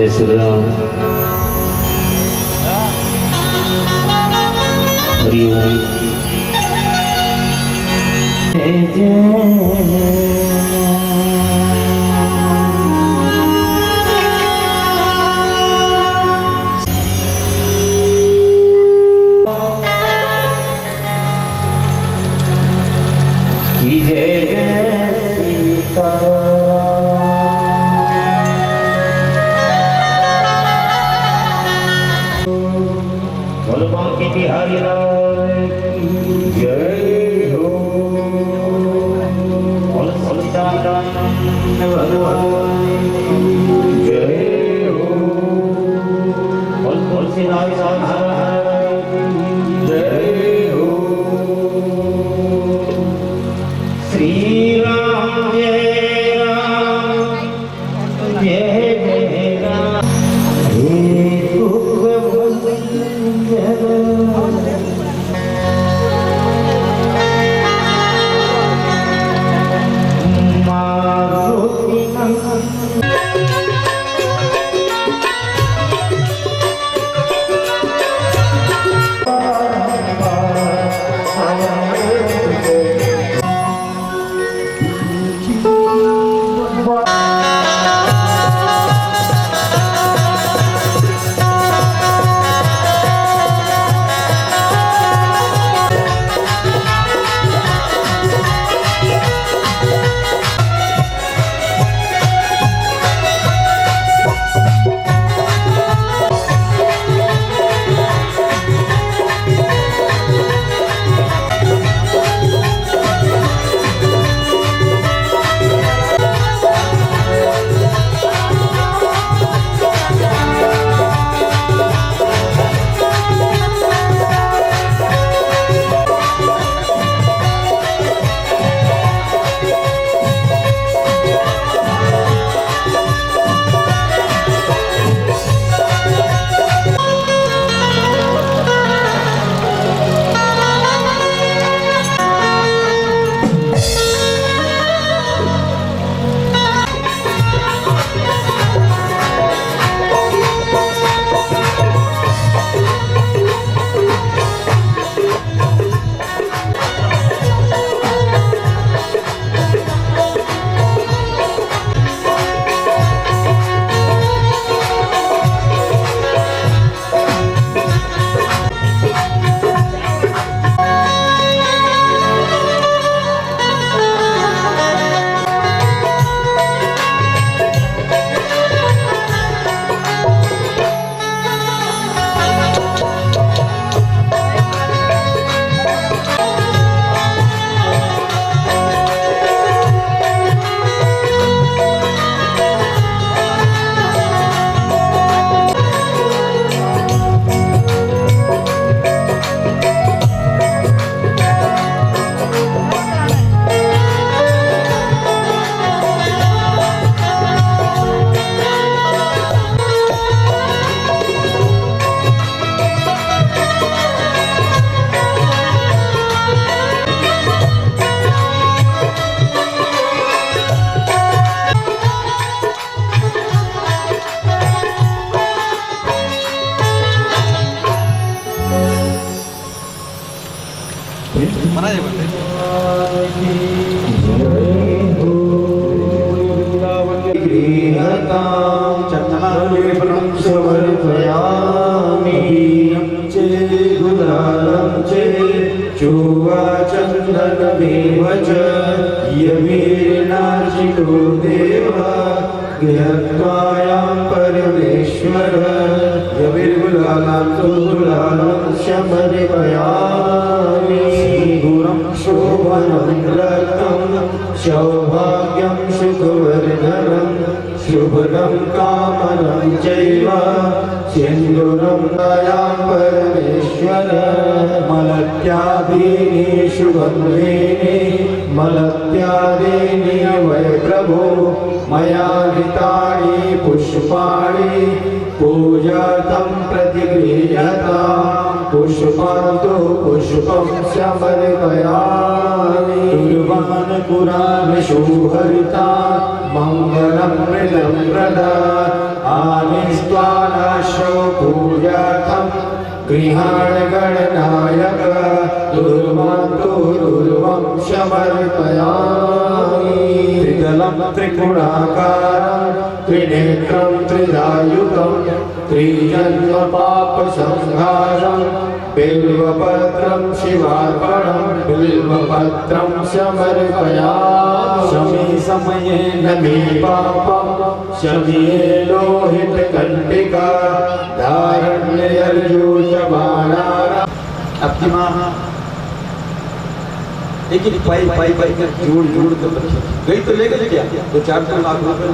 जय श्री राम। हरि ओम। बिहारी लाल जय हो। बोल सच्चिदानंद भगवान जय हो। बोल सिद्धार्थ जय हो। श्री राम जय राम जय जय राम। परमेश्वर सौभाग्यं सुखवर्धनं शुभदं कामनं चैव सिन्दूरं दयां परमेश्वर मलत्यादीनि शुभमेनि मलत्यादीनि वै प्रभो मया पुष्पाणि पूजार्थं प्रतिगृह्यताम् पुष्पांतो पुष्पं समर्पयामि दुर्वान् पुराणशोहरिता मङ्गलं मृदं प्रदा आनिस्त्वानाशो पूजार्थं गृहाण गणनायक दुर्वान्तो दुर्वं समर्पयामि त्रिदलं त्रिगुणाकारं त्रिनेत्रं त्रिदायुधं त्रिजन्म पापसंहारं बिल्वपत्रं शिवार्पणं बिल्वपत्रं समर्पयामि शमी समये नमी पापं शमिये लोहितकण्टिका धारण्यर्जुनबाणारा। आपकी माँ एक पाई पाई पाई कर जोड़ जोड़ कर रखी गई तो ले गई क्या 2-4 लाख रुपए।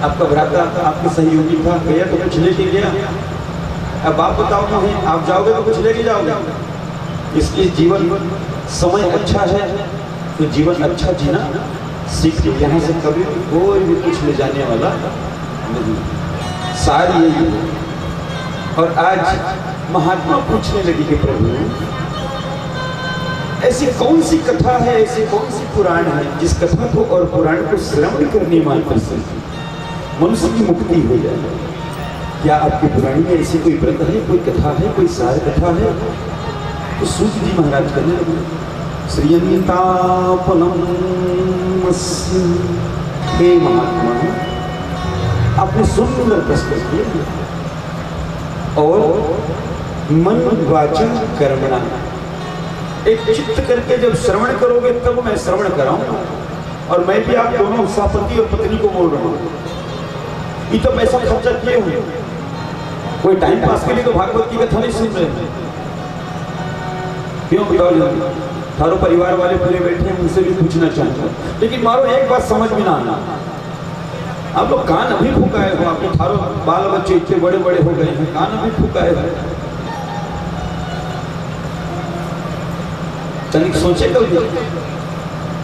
आपका भ्राता आपके सहयोगी था गया तो कुछ लेके गया। अब आप बताओ नहीं आप जाओगे तो कुछ लेके जाओगे। इसलिए जीवन समय अच्छा है तो जीवन अच्छा जीना सीख लो। यहाँ से कभी कोई भी कुछ ले जाने वाला नहीं। सारी यही है। और आज महात्मा पूछने लगी कि प्रभु ऐसी कौन सी कथा है, ऐसी कौन सी पुराण है जिस कथा को और पुराण को श्रवण करने मात्र से मनुष्य की मुक्ति हो जाए। क्या आपकी पुराणी में ऐसी कोई व्रत है, कोई कथा है, कोई सार कथा है? तो सूत जी महाराज कहने लगे श्रीयंतापनम हे महात्मा आपने सुंदर प्रश्न किया और मन वाचा कर्मणा एक चित्त करके जब श्रवण करोगे तब मैं श्रवण कराऊंगा। और मैं भी आप दोनों पति और पत्नी को बोल रहा हूं ये तो पैसा खर्चा किए हुए कोई टाइम पास के लिए तो भागवत की कथा नहीं सुन रहे। क्यों बताओ जल्दी। थारो परिवार वाले पूरे बैठे हैं उनसे भी पूछना चाहता हूं लेकिन मारो एक बात समझ में ना आना। आप लोग कान अभी फूकाए हो, आपके थारो बाल बच्चे इतने बड़े बड़े हो गए हैं कान अभी फूकाए हो। तनिक सोचे कभी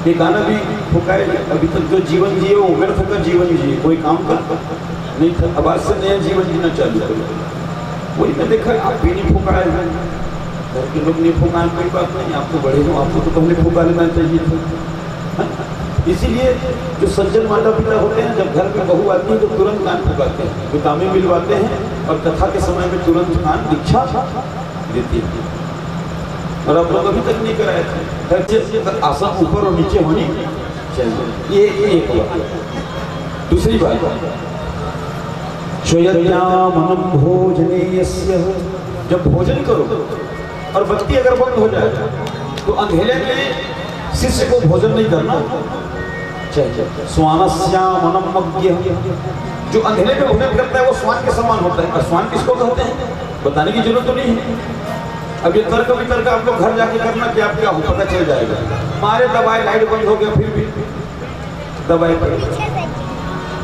ये गाना भी फुकाए अभी तक जो जीवन जिए वो व्यर्थ का जीवन जिए कोई काम का नहीं था। अब आज से नया जीवन जीना चालू करो। वही मैं देखा आप भी नहीं फुकाए हैं, घर के लोग नहीं फुकाए कोई बात नहीं। आप तो बड़े हो आपको तो पहले फुका लेना चाहिए था। इसीलिए जो सज्जन माता पिता होते हैं जब घर में बहू आती है तो तुरंत कान फुकाते हैं, गुतामे मिलवाते हैं और कथा के समय में तुरंत कान दीक्षा देती है। और आप लोग अभी तक नहीं कराए थे। आसन ऊपर और नीचे होनी चाहिए। ये एक बात। दूसरी बात स्वयज्ञामनं भोजने यस्य जब भोजन करो और बत्ती अगर बंद हो जाए तो अंधेरे में शिष्य को भोजन नहीं करना चाहिए। स्वानस्यामनं मज्ञ जो अंधेरे में भोजन करता है वो स्वान के समान होता है। और स्वान किसको कहते हैं बताने की जरूरत तो नहीं है। अब ये तर्क वितर्क आप लोग घर जाके करना कि आप क्या हो पता चल जाएगा। मारे दबाए लाइट बंद हो गया फिर भी दबाए पड़े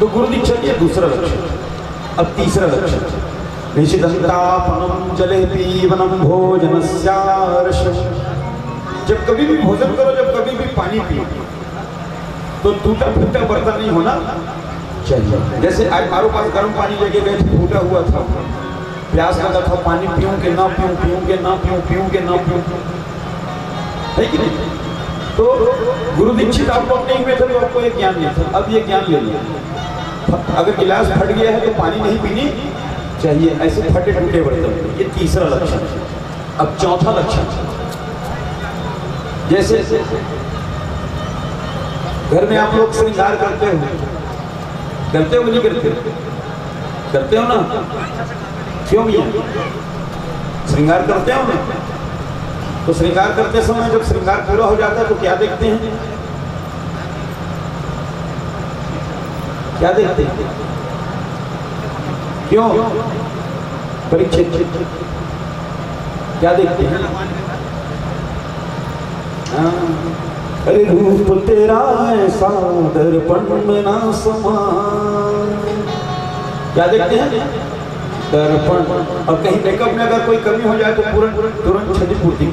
तो गुरु दीक्षा की दूसरा लक्षण। अब तीसरा लक्षण निशिदंतापनम जले पीवनम भोजनस्यार्ष जब कभी भी भोजन करो जब कभी भी पानी पियो तो टूटा फूटा बर्तन नहीं होना चाहिए। जैसे आज हमारे पास गर्म पानी लेके गए थे फूटा हुआ था प्यास लगा था पानी पीऊं के ना पीऊं पीऊं के ना पीऊं पीऊं के ना पीऊं है कि नहीं। तो गुरु दीक्षित आप लोग नहीं हुए थे तो आपको एक ज्ञान नहीं था। अब ये ज्ञान ले लिया अगर गिलास फट गया है तो पानी नहीं पीनी चाहिए ऐसे फटे टूटे बर्तन। ये तीसरा लक्षण। अब चौथा लक्षण जैसे घर में आप लोग श्रृंगार करते हो नहीं करते हो ना क्यों नहीं श्रृंगार करते हो ना। तो श्रृंगार करते समय जब श्रृंगार पूरा हो जाता है तो क्या देखते हैं क्यों परीक्षित क्या देखते हैं। अरे रूप तेरा ऐसा दर्पण में ना समा क्या देखते हैं दर्पण। और कहीं मेकअप में अगर कोई कमी हो जाए तो तुरंत क्षतिपूर्ति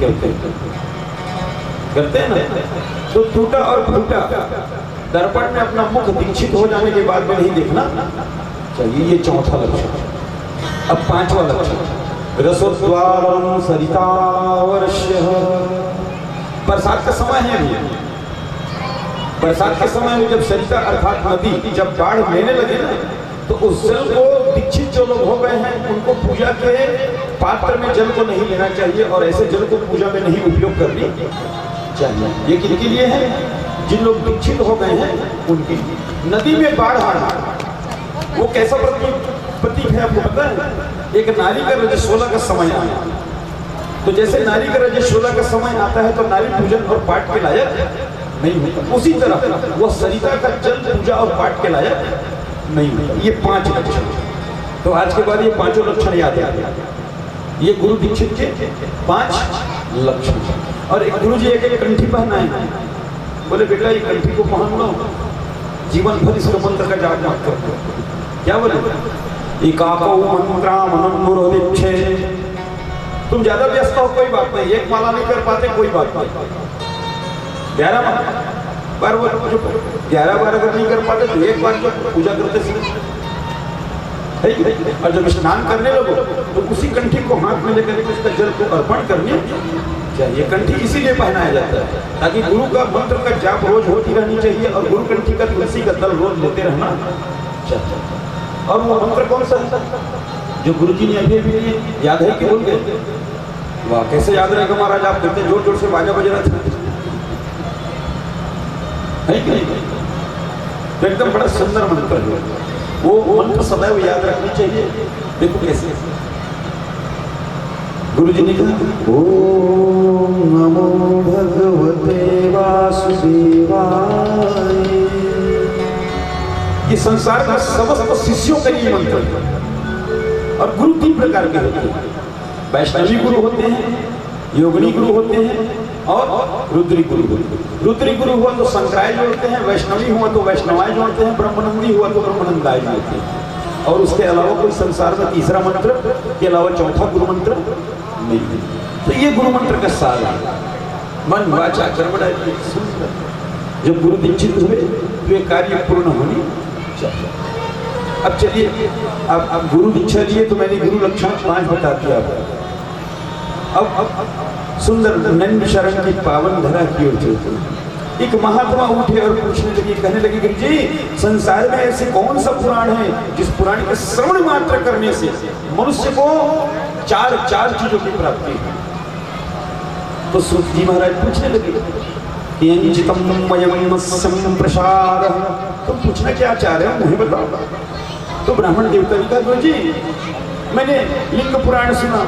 करते हैं ना। तो टूटा और फूटा दर्पण में अपना मुख दीक्षित हो जाने के बाद में नहीं देखना चाहिए। ये चौथा लक्षण। अब पांचवा लक्षण रसोद्वारम सरितावर्ष्य। बरसात का समय है अभी। बरसात के समय में जब सरिता अर्थात नदी जब बाढ़ लेने लगे ना, तो उस जल को दीक्षित जो लोग हो गए हैं उनको पूजा के पात्र में जल को नहीं लेना चाहिए और ऐसे जल को पूजा में नहीं उपयोग करनी चाहिए। ये किनके लिए है? जिन लोग दीक्षित हो गए हैं उनके लिए। नदी में बाढ़ आना वो कैसा प्रतीक है आपको पता है? एक नारी का रजस्वला का समय आना। तो जैसे नारी का रजस्वला का समय आता है तो नारी पूजन और पाठ के लायक नहीं होता, उसी तरह वो सरिता का जल पूजा और पाठ के लायक नहीं होता। ये 5 लक्षण। तो आज के बाद ये 5 लक्षण याद आ गया। ये गुरु दीक्षित के 5 लक्षण। और एक गुरु जी एक कंठी पहनाए, बोले बेटा ये कंठी को पहन लो, जीवन भर इसको मंत्र का जाप मत करो। क्या बोले? एकाको मंत्रा मनम गुरु दीक्षे। तुम ज्यादा व्यस्त हो कोई बात नहीं, एक माला नहीं कर पाते कोई बात नहीं, 11 बार वो 11 बार अगर नहीं कर पाते तो एक बार जो पूजा करते है। और जब स्नान करने लगो तो उसी कंठी को हाथ में लेकर उसका जल को अर्पण करनी चाहिए। कंठी इसीलिए पहनाया जाता है ताकि गुरु का मंत्र का जाप रोज होती रहनी चाहिए और गुरु कंठी का तुलसी का दल रोज लेते रहना चाहिए। और वो मंत्र कौन सा जो गुरु जी ने अभी भी याद है कि बोल गए? वाह, कैसे याद रहेगा महाराज? आप कहते जोर जोर से बाजा बज रहा था, है कि नहीं? तो एकदम बड़ा सुंदर मंत्र है वो मंत्र सदैव याद रखनी चाहिए। देखो कैसे गुरु जी ने कहा, ओम नमो भगवते वासुदेवाय। ये संसार का समस्त शिष्यों का ये मंत्र है। और गुरु 3 प्रकार के होते हैं। वैष्णवी गुरु होते हैं, योगिनी गुरु होते हैं और रुद्री गुरु होते हैं। रुद्री गुरु हुआ तो शंकराय जोड़ते हैं, वैष्णवी हुआ तो वैष्णवाय जोड़ते हैं, ब्रह्मनंदी हुआ तो ब्रह्मनंदाय जोड़ते हैं। और उसके अलावा कोई संसार में तीसरा मंत्र के अलावा चौथा गुरु मंत्र नहीं है। तो ये गुरु मंत्र का सार है। मन वाचा कर्मणा। जब गुरु दीक्षित हुए तो ये कार्य पूर्ण होनी चाहिए। अब चलिए, अब गुरु दीक्षा लिए तो मैंने गुरु लक्षण 5 बता दिया आपको। अब सुंदर नंद शरण की पावन धरा की ओर चलते हैं। एक महात्मा उठे और पूछने लगे, कहने लगे गुरु जी, संसार में ऐसे कौन सा पुराण है जिस पुराण के श्रवण मात्र करने से मनुष्य को चार चीजों की प्राप्ति है? तो सूत जी महाराज पूछने लगे, प्रसाद। तुम पूछना क्या चाह रहे हो, मुझे बताओ। तो ब्राह्मण देवता ने कहा, गुरु जी मैंने लिंग पुराण सुना,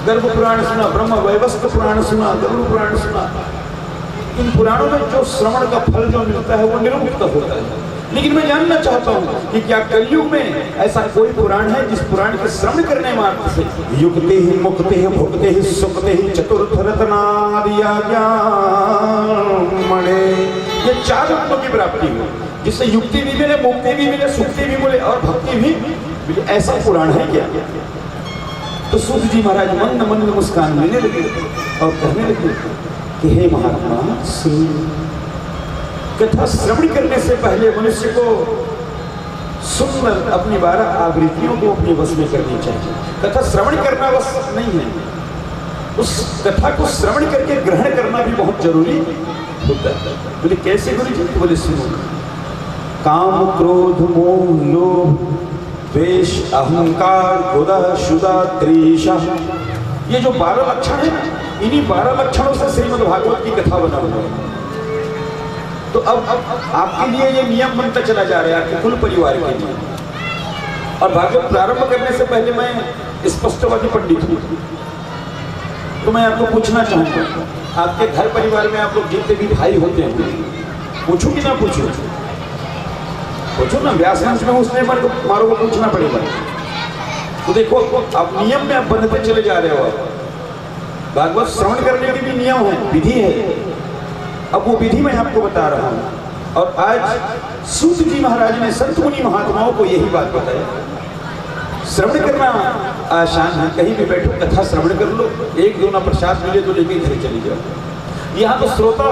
गर्भ पुराण सुना, ब्रह्म वैवस्वत पुराण सुना, गरुड़ पुराण सुना। इन पुराणों में जो श्रवण का फल जो मिलता है वो निर्मुक्त होता है। लेकिन मैं जानना चाहता हूँ कि क्या कलयुग में ऐसा कोई पुराण है जिस पुराण के श्रवण करने मात्र से युक्ति ही मुक्ति ही भुक्ति ही सुक्ति ही चतुर्थ रत्नादिया ज्ञान, ये 4 रत्नों की प्राप्ति हो, जिससे युक्ति भी मिले, मुक्ति भी मिले, सुक्ति भी मिले और भक्ति भी मिले। ऐसा पुराण है क्या? तो सूत जी महाराज मंद मंद मुस्कान लेने लगे और कहने लगे कि हे महात्मा, कथा श्रवण करने से पहले मनुष्य को सुनकर अपनी 12 आवृत्तियों को अपने वश में करनी चाहिए। कथा श्रवण करना बस नहीं है, उस कथा को श्रवण करके ग्रहण करना भी बहुत जरूरी होता है। बोले कैसे गुरु जी? बोले सुनो, काम क्रोध मोह लोभ द्वेष अहंकार क्रोध शुदा त्रिशा, ये जो 12 लक्षण है, इन्हीं 12 लक्षणों से श्रीमद् भागवत की कथा बना हुआ है। तो अब आपके लिए ये नियम बनता चला जा रहा है, आपके कुल परिवार के लिए। और भागवत प्रारंभ करने से पहले मैं स्पष्टवादी पंडित हूँ, तो मैं आपको पूछना चाहूँगा, आपके घर परिवार में आप लोग जितने भी भाई होते हैं, पूछूं कि ना पूछूं? पूछो ना, व्यास मंच में उसने मारो को पूछना पड़ेगा। तो देखो आप नियम में आप बनते चले जा रहे हो। भागवत श्रवण करने के भी नियम है, विधि है। अब वो विधि मैं आपको बता रहा हूँ। और आज सूत जी महाराज ने संत मुनि महात्माओं को यही बात बताया। श्रवण करना आसान है, कहीं भी बैठो कथा श्रवण कर लो, 1-2 प्रसाद मिले तो लेके घर चली जाओ। यहाँ तो श्रोता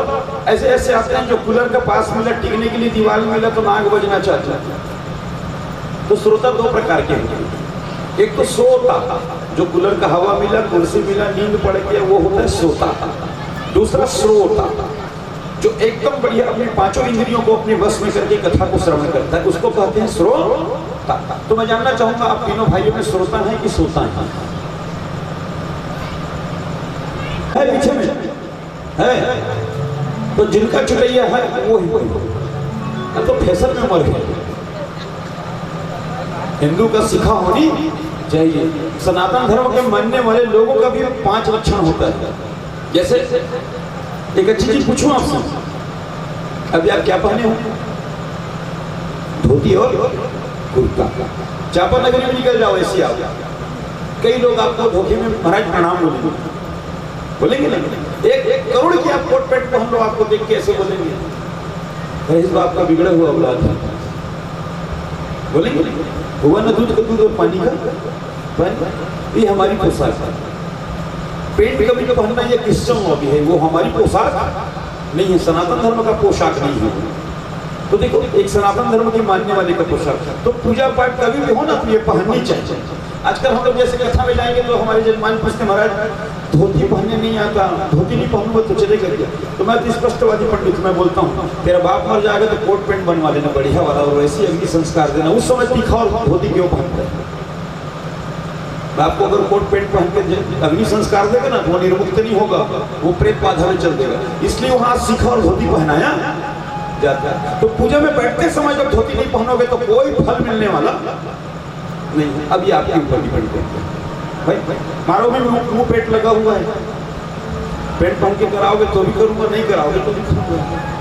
ऐसे ऐसे आते हैं जो कूलर के पास मिला, टिकने के लिए दीवार मिला तो नाक बजना चाहता है। तो श्रोता 2 प्रकार के होते हैं। एक तो सोता, जो कूलर का हवा मिला, कुर्सी मिला, नींद पड़ गया, वो होता है श्रोता। दूसरा श्रोता, जो एकदम बढ़िया अपने पांचों इंद्रियों को अपने वश में करके कथा को श्रवण करता है, उसको कहते हैं श्रोता। तो मैं जानना चाहूंगा आप तीनों भाइयों में श्रोता है कि श्रोता है? पीछे में है तो जिनका चुटैया है वो ही तो फैसल में मर गए। हिंदू का सिखा होनी चाहिए। सनातन धर्म के मानने वाले लोगों का भी 5 लक्षण होता है। जैसे एक अच्छी चीज पूछूं आपसे, अभी आप क्या पहने हो? धोती और कुर्ता। चापा नगरी में निकल जाओ ऐसी आप, कई लोग आपको धोखे में महाराज प्रणाम बोलेंगे ना। 1 करोड़ की आप कोट पैंट पहन लो, आपको देख के ऐसे बोलेंगे इस बाप का बिगड़ा हुआ औलाद है, बोलेंगे हुआ ना दूध का दूध और पानी का पानी। ये हमारी पोशाक है। पेंट कभी तो पहनना ये क्रिश्चियन हॉबी है, वो हमारी पोशाक नहीं है, सनातन धर्म का पोशाक नहीं है। तो देखो एक सनातन धर्म के मानने वाले का पोशाक, तो पूजा पाठ कभी भी हो ना तो ये पहननी चाहिए। आजकल हम लोग जैसे कथा में जाएंगे तो हमारे जजमान पूछते महाराज धोती पहनने नहीं आता, धोती नहीं पहनूंगा तो चलेगा क्या? तो मैं तो स्पष्टवादी पंडित मैं बोलता हूँ, तेरा बाप मर जाएगा तो कोट पैंट बनवा लेना बढ़िया वाला और वैसे अग्नि संस्कार देना। उस समय तीखा और धोती क्यों पहनता है? बाप को अगर कोट पैंट पहन के अग्नि संस्कार देगा ना तो वो निर्मुक्त नहीं होगा, वो प्रेत बाधा में चल देगा। इसलिए वहां सीखा और धोती पहनाया जाता है। तो पूजा में बैठते समय जब धोती नहीं पहनोगे तो कोई फल मिलने वाला नहीं। अभी आपके ऊपर डिपेंड करते हैं भाई, मारो में मुंह पेट लगा हुआ है, पेट पहन के कराओगे तो भी करूंगा, नहीं कराओगे तो भी करूंगा।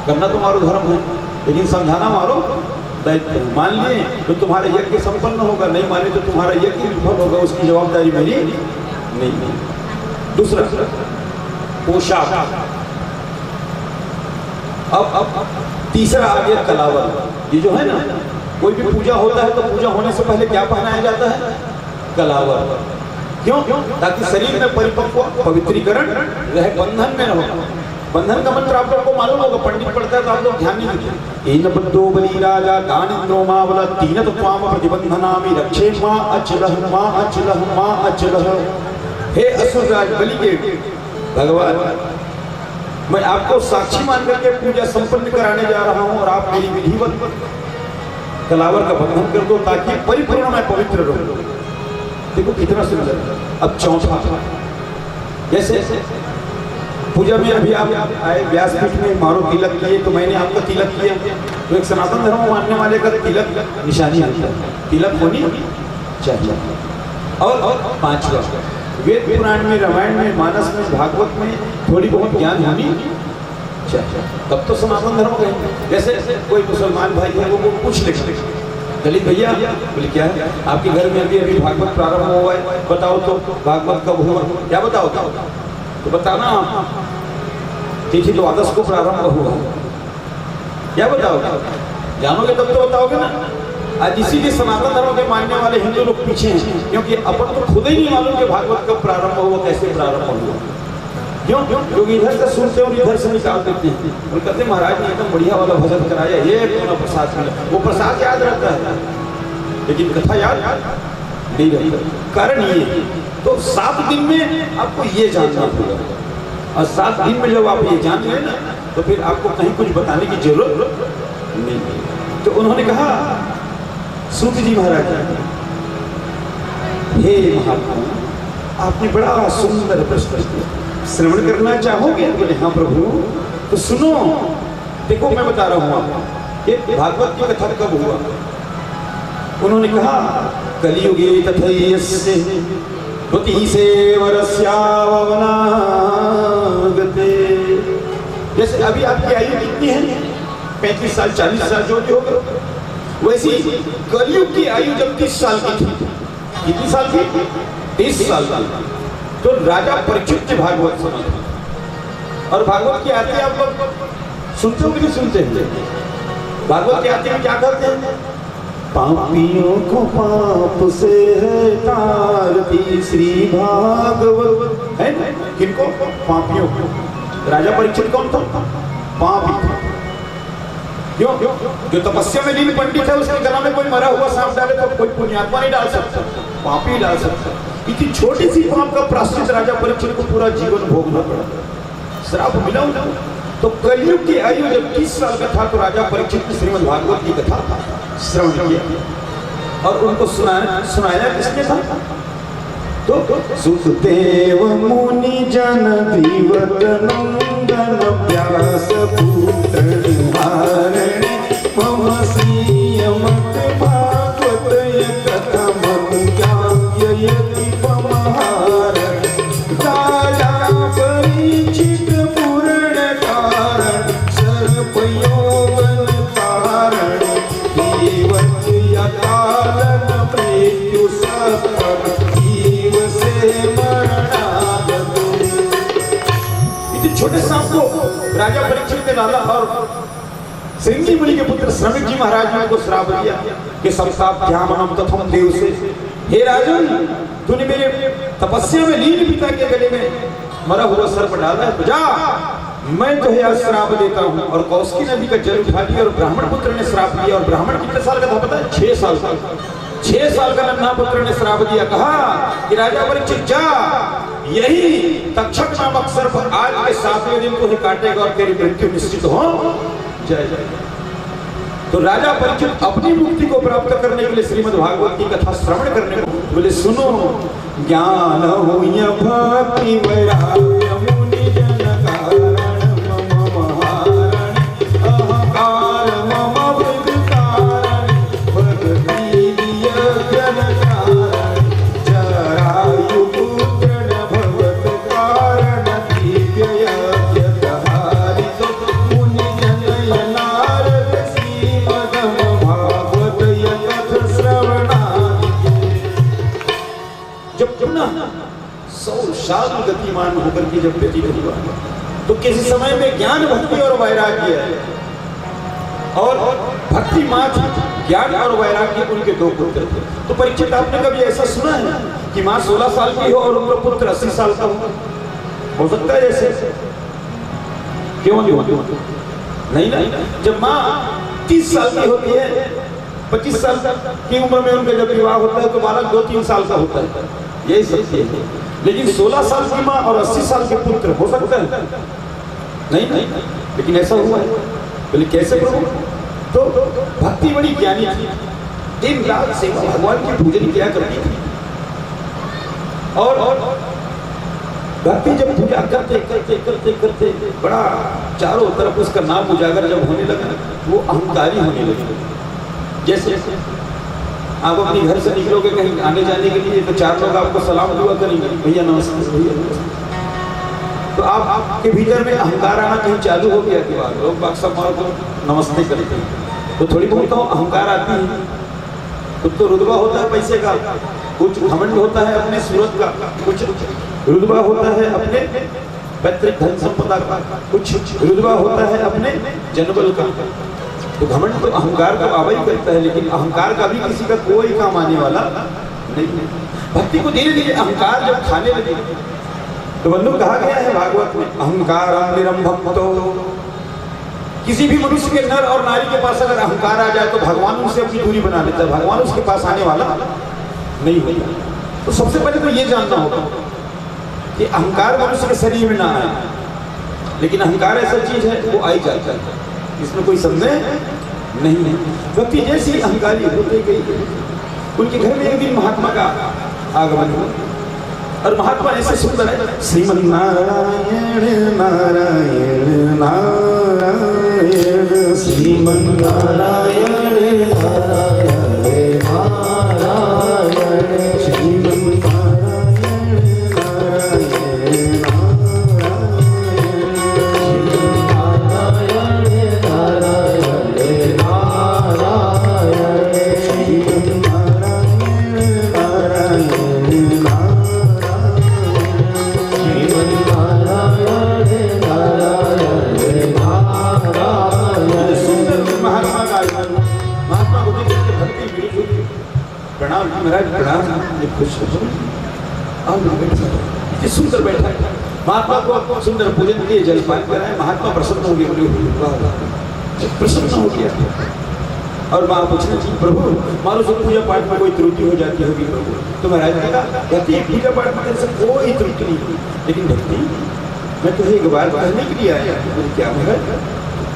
करना तुम्हारा धर्म है, लेकिन समझाना मारो दायित्व। मान लिए तो तुम्हारा यज्ञ संपन्न होगा, नहीं माने तो तुम्हारा यज्ञ विफल होगा, उसकी जवाबदारी मेरी नहीं। दूसरा पोशाक। अब तीसरा आ गया कलावर। ये जो है ना, कोई भी पूजा होता है तो पूजा होने से पहले क्या पहनाया जाता है? कलावर। क्यों? ताकि शरीर में परिपक्व पवित्रीकरण रहे, बंधन में रहो। बंधन का मंत्र आप लोग को मालूम होगा, पंडित पढ़ता है तो आप लोग ध्यान नहीं देते। इन बद्धो बलि राजा दानिंद्रो मावला तीन त्वाम प्रतिबंधनामि रक्षे मां अचलह मां अचलह मां अचलह। हे असुरराज बलि के भगवान, मैं आपको साक्षी मान करके पूजा संपन्न कराने जा रहा हूं और आप मेरी विधिवत कलावर का बंधन कर दो ताकि परिपूर्ण मैं पवित्र रहूं। देखो कितना सुंदर। अब चौथा, जैसे पूजा में अभी आप आए व्यासपीठ में मारो तिलक किए तो मैंने आपका तिलक किया, तो एक सनातन धर्म मानने वाले का तिलक निशानी होता है, तिलक होनी चाहिए। और 5वां, वेद पुराण में, रामायण में, मानस में, भागवत में थोड़ी बहुत ज्ञान होनी चाहिए, तब तो सनातन धर्म कहेंगे। जैसे कोई मुसलमान भाई है वो कुछ लिख दलित भैया बोले क्या है आपके घर में अभी भागवत प्रारंभ हुआ है, बताओ तो भागवत कब हुआ? क्या बताओ तो बताना। तिथि द्वादश को प्रारंभ हुआ, क्या बताओ? जानोगे तब तो बताओगे ना। आज इसीलिए सनातन धर्म के मानने वाले हिंदू लोग पीछे हैं, क्योंकि अपन तो खुद ही नहीं मालूम कि भागवत कब प्रारंभ हुआ, कैसे प्रारंभ हुआ। क्यों? क्योंकि इधर से सुनते और इधर से निकाल देते हैं और कहते महाराज ने एकदम बढ़िया वाला भजन कराया, ये पूरा प्रसाद मिला। वो प्रसाद याद रहता है लेकिन कथा याद नहीं रहता। कारण ये, तो 7 दिन में आपको ये जानना होगा, और 7 दिन में जब आप ये जान लें ना तो फिर आपको कहीं कुछ बताने की जरूरत नहीं। तो उन्होंने कहा सूत जी महाराज, हे महात्मा आपने बड़ा सुंदर प्रश्न किया, श्रवण करना चाहोगे? बोले हाँ प्रभु। तो सुनो, देखो मैं बता रहा हूँ आपको ये भागवत की कथा कब हुआ। उन्होंने कहा कलियुगे तथैयस्य भूति सेवरस्यावनागते। जैसे अभी आपकी आयु कितनी है? 35 साल 40 साल जो भी होगा, वैसी कलयुग की आयु जब 30 साल की थी। कितनी साल की? 30 साल की। तो राजा परीक्षित थे भागवत सुना, और भागवत की आरती आप लोग सुनते हो कि नहीं सुनते? भागवत की आरती में क्या करते हैं? पापियों को पाप से है तारती श्री भागवत, है ना? किनको? पापियों को। राजा परीक्षित कौन था? पापी। क्यों? जो तपस्या में लीन पंडित है उसके गला में कोई मरा हुआ सांप डाले तो कोई पुण्यात्मा नहीं डाल सकता, पापी डाल सकता। इतनी छोटी सी पाप का प्राश्चित राजा परीक्षित को पूरा जीवन भोगना पड़ा, श्राप मिला उनको। तो कलयुग की आयु जब 30 साल का था तो राजा परीक्षित ने श्रीमद् भागवत की कथा श्रवण किया और उनको सुनाया किसके था? तो सुखदेव मुनि जन धीवत नंदन व्यास पुत्र निवारण मम श्रीमद् भागवत कथा मन ज्ञायति पमहार राजा परीक्षित पूर्ण कारण सर्पयोगन कारण जीवन यकालन मृत्यु सत्तर जीव से मरणागतु। इतने छोटे सांप को राजा परीक्षित ने डाला और श्रृंगी मुनि के पुत्र श्रमिक जी महाराज ने उनको श्राप दिया कि संसाप ध्यानम तथम देव से, हे राजन तूने मेरे तपस्या में लीन पिता के गले में मरा हुआ सर्प डाला है, तो जा मैं तुझे आज श्राप देता हूँ। और कौशिकी नदी का जल उठा लिया और ब्राह्मण पुत्र ने श्राप दिया। और ब्राह्मण कितने साल का था पता है? 6 साल का। 6 साल का नन्हा पुत्र ने श्राप दिया, कहा कि राजा परीक्षित जा, यही तक्षक नामक सर्प आज के 7वें दिन तुझे काटेगा और तेरी मृत्यु निश्चित हो जाएगा। तो राजा परीक्षित अपनी मुक्ति को प्राप्त करने के लिए श्रीमद् भागवत की कथा श्रवण करने को बोले, सुनो ज्ञान होय भक्ति वैराग्य मुनि जन कारण मम महारण अहंकार मम वृद्ध कारण भक्ति जन कारण जरायु पुत्र न भवत कारण दिव्य यज्ञहारित मुनि जन नारद श्रीमद् भागवत कथा श्रवणादि। जब पुनः 100 साल गतिमान होकर के जब व्यतीत हुआ तो किसी समय में ज्ञान भक्ति और वैराग्य और भक्ति माँ थी, ज्ञान और वैराग्य उनके 2 पुत्र थे। तो परीक्षित आपने कभी ऐसा सुना है कि माँ 16 साल की हो और उनका पुत्र 80 साल का हो सकता है ऐसे? क्यों नहीं? जब माँ 30 साल की होती है, 25 साल की उम्र में उनका जब विवाह होता है तो बालक 2-3 साल का होता है, यही सत्य है। लेकिन 16 साल की माँ और 80 साल के पुत्र हो सकता है? नहीं, लेकिन ऐसा हुआ है। बोले कैसे प्रभु? तो भक्ति बड़ी ज्ञानी थी, दिन रात सेवा भगवान की पूजन किया करती थी और भक्ति जब पूजा करते करते करते करते बड़ा चारों तरफ उसका नाम उजागर जब होने लगा वो अहंकारी होने लगे। जैसे आप अपने घर से निकलोगे कहीं आने जाने के लिए तो 4 लोग आपको सलाम दुआ करेंगे, भैया नमस्ते, भैया नमस्ते। तो आपके भीतर में अहंकार आना कहीं चालू हो गया कि लोग बादशाह मारो को नमस्ते करते हैं तो थोड़ी बहुत अहंकार आती है। कुछ तो रुतबा होता है पैसे का, कुछ घमंड होता है अपने सूरत का, कुछ रुतबा होता है अपने पैतृक धन संपदा का, कुछ रुतबा होता है अपने जनबल का। तो घमंड तो अहंकार को आवाही करता है, लेकिन अहंकार का भी किसी का कोई काम आने वाला नहीं है। भक्ति को धीरे धीरे अहंकार जब खाने लगे तो बंधु कहा गया है भागवत में, अहंकार निरंभक्तो। किसी भी मनुष्य के नर और नारी के पास अगर अहंकार आ जाए तो भगवान उनसे अपनी दूरी बना लेता है, भगवान उसके पास आने वाला नहीं होता। तो सबसे पहले तो ये जानना होगा कि अहंकार मनुष्य के शरीर में ना आए, लेकिन अहंकार ऐसा चीज है वो आई जाता है, इसमें कोई संदेह नहीं है। भक्ति जैसी अहंकारी होती गई, उनके घर में एक दिन महात्मा का आगमन हुआ और महात्मा ऐसे सुंदर है, श्रीमन नारायण नारायण नारायण श्रीमन नारायण नारायण नारायण श्रीमन महाराज प्रणाम, खुश सुंदर बैठा है। महात्मा को सुंदर पूजन किए, जलपान कराए, महात्मा प्रसन्न हो गए, प्रसन्न हो गया। और माँ पूछने जी प्रभु मानो सब पूजा पाठ में कोई त्रुटि हो जाती होगी प्रभु। तो महाराज ने कहा कहती है पूजा पाठ में तेरे से कोई त्रुटि नहीं, लेकिन भक्ति मैं तुझे एक बार कहने के लिए आया। बोले क्या महाराज?